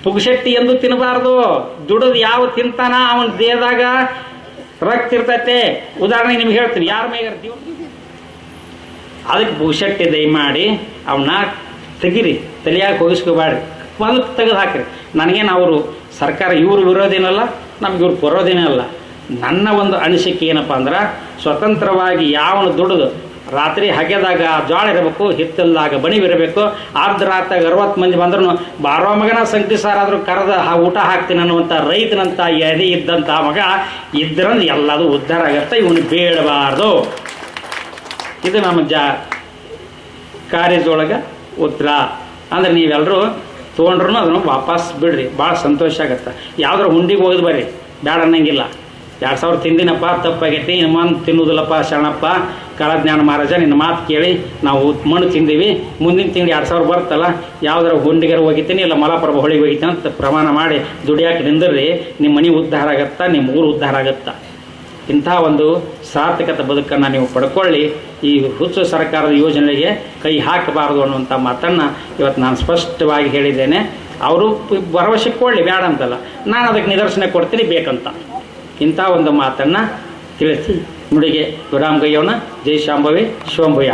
ಪುಗ್ಶೆಟ್ಟಿ ಎಂದು ತಿನ್ನಬಾರ್ದು. ದುಡಿದು ಯಾವ ತಿಂತಾನ ಅವನ ದೇಹದಾಗ ರಕ್ತ ಇರ್ತೈತೆ. ಉದಾಹರಣೆಗೆ ನಿಮ್ಗೆ ಹೇಳ್ತೀನಿ, ಯಾರ ಮೇಗಿರ್ತೀವಿ ಅದಕ್ಕೆ ಪುಗ್ಶೆಟ್ಟಿ ದಯಮಾಡಿ ಅವನ್ನ ತೆಗಿರಿ, ತಲೆಯಾಗಿ ಹೋಗಿಸ್ಕೋಬೇಡ್ರಿ, ಮೊದಲು ತೆಗೆದು ಹಾಕಿರಿ. ನನಗೇನು ಅವರು ಸರ್ಕಾರ ಇವರು ವಿರೋಧಿನಲ್ಲ, ನಮ್ಗೆ ಇವ್ರು ಬರೋದೇನೇ ಅಲ್ಲ. ನನ್ನ ಒಂದು ಅನಿಸಿಕೆ ಏನಪ್ಪ ಅಂದ್ರೆ, ಸ್ವತಂತ್ರವಾಗಿ ಯಾವನು ದುಡಿದು ರಾತ್ರಿ ಹಗೆದಾಗ ಜೋಳ ಇರಬೇಕು, ಹಿತ್ತಲ್ದಾಗ ಬಣಿವಿರಬೇಕು. ಆರ್ದ್ರಾತಾಗ 60 ಮಂದಿ ಬಂದ್ರೂ ಬಾರೋ ಮಗನ ಸಂಗತಿ ಸಾರಾದರೂ ಕರೆದ ಊಟ ಹಾಕ್ತೀನಿ ಅನ್ನುವಂಥ ರೈತನಂತ ಎದೆ ಇದ್ದಂಥ ಮಗ ಇದ್ರಂದು ಎಲ್ಲದು ಉದ್ಧಾರ ಆಗತ್ತೆ. ಇವನು ಬೇಡಬಾರ್ದು. ಇದು ನಮ್ಮ ಕಾರ್ಯದೊಳಗೆ ಉತ್ತರ. ಅಂದ್ರೆ ನೀವೆಲ್ಲರೂ ತೊಗೊಂಡ್ರು ಅದನ್ನು ವಾಪಸ್ ಬಿಡ್ರಿ, ಭಾಳ ಸಂತೋಷ ಆಗತ್ತೆ. ಯಾವ್ದಾರು ಹುಂಡಿಗೆ ಹೋಗೋದು ಬರ್ರಿ, ಬೇಡ ಅನ್ನಂಗಿಲ್ಲ. 2000 ತಿಂದಿನಪ್ಪ, ತಪ್ಪಾಗೈತಿ, ನಿನ್ನ ಮಾತು ತಿನ್ನುವುದಿಲ್ಲಪ್ಪ ಶರಣಪ್ಪ, ಕಾಲಜ್ಞಾನ ಮಹಾರಾಜ ನಿನ್ನ ಮಾತು ಕೇಳಿ ನಾವು ಮಣ್ಣು ತಿಂದೀವಿ, ಮುಂದಿನ ತಿಂಗಳು 2000 ಬರ್ತಲ್ಲ, ಯಾವ್ದಾರ ಹುಂಡಿಗಾರ ಹೋಗಿತೀನಿ ಇಲ್ಲ ಮಲಾಪ್ರಭಾ ಹೊಳಿಗೆ ಹೋಗಿತೀನಿ ಅಂತ ಪ್ರಮಾಣ ಮಾಡಿ ದುಡಿಯಾಕೆ ನಿಂದ್ರಿ, ನಿಮ್ಮ ಮನೆ ಉದ್ಧಾರ ಆಗತ್ತಾ, ನಿಮ್ಮ ಊರು ಉದ್ಧಾರ ಆಗತ್ತಾ. ಇಂಥ ಒಂದು ಸಾರ್ಥಕತೆ ಬದುಕನ್ನು ನೀವು ಪಡ್ಕೊಳ್ಳಿ. ಈ ಹುಚ್ಚು ಸರ್ಕಾರದ ಯೋಜನೆಗೆ ಕೈ ಹಾಕಬಾರದು ಅನ್ನುವಂಥ ಮಾತನ್ನು ಇವತ್ತು ನಾನು ಸ್ಪಷ್ಟವಾಗಿ ಹೇಳಿದ್ದೇನೆ. ಅವರು ಭರವಸೆ ಕೊಡಲಿ, ಬೇಡ ಅಂತಲ್ಲ, ನಾನು ಅದಕ್ಕೆ ನಿದರ್ಶನ ಕೊಡ್ತೀನಿ ಬೇಕಂತ. ಇಂಥ ಒಂದು ಮಾತನ್ನು ತಿಳಿಸಿ ನುಡಿಗೆ ವಿರಾಮ ಗೈಯೋಣ. ಜೈ ಶಾಂಭವಿ ಶಿವಂಭುಯ.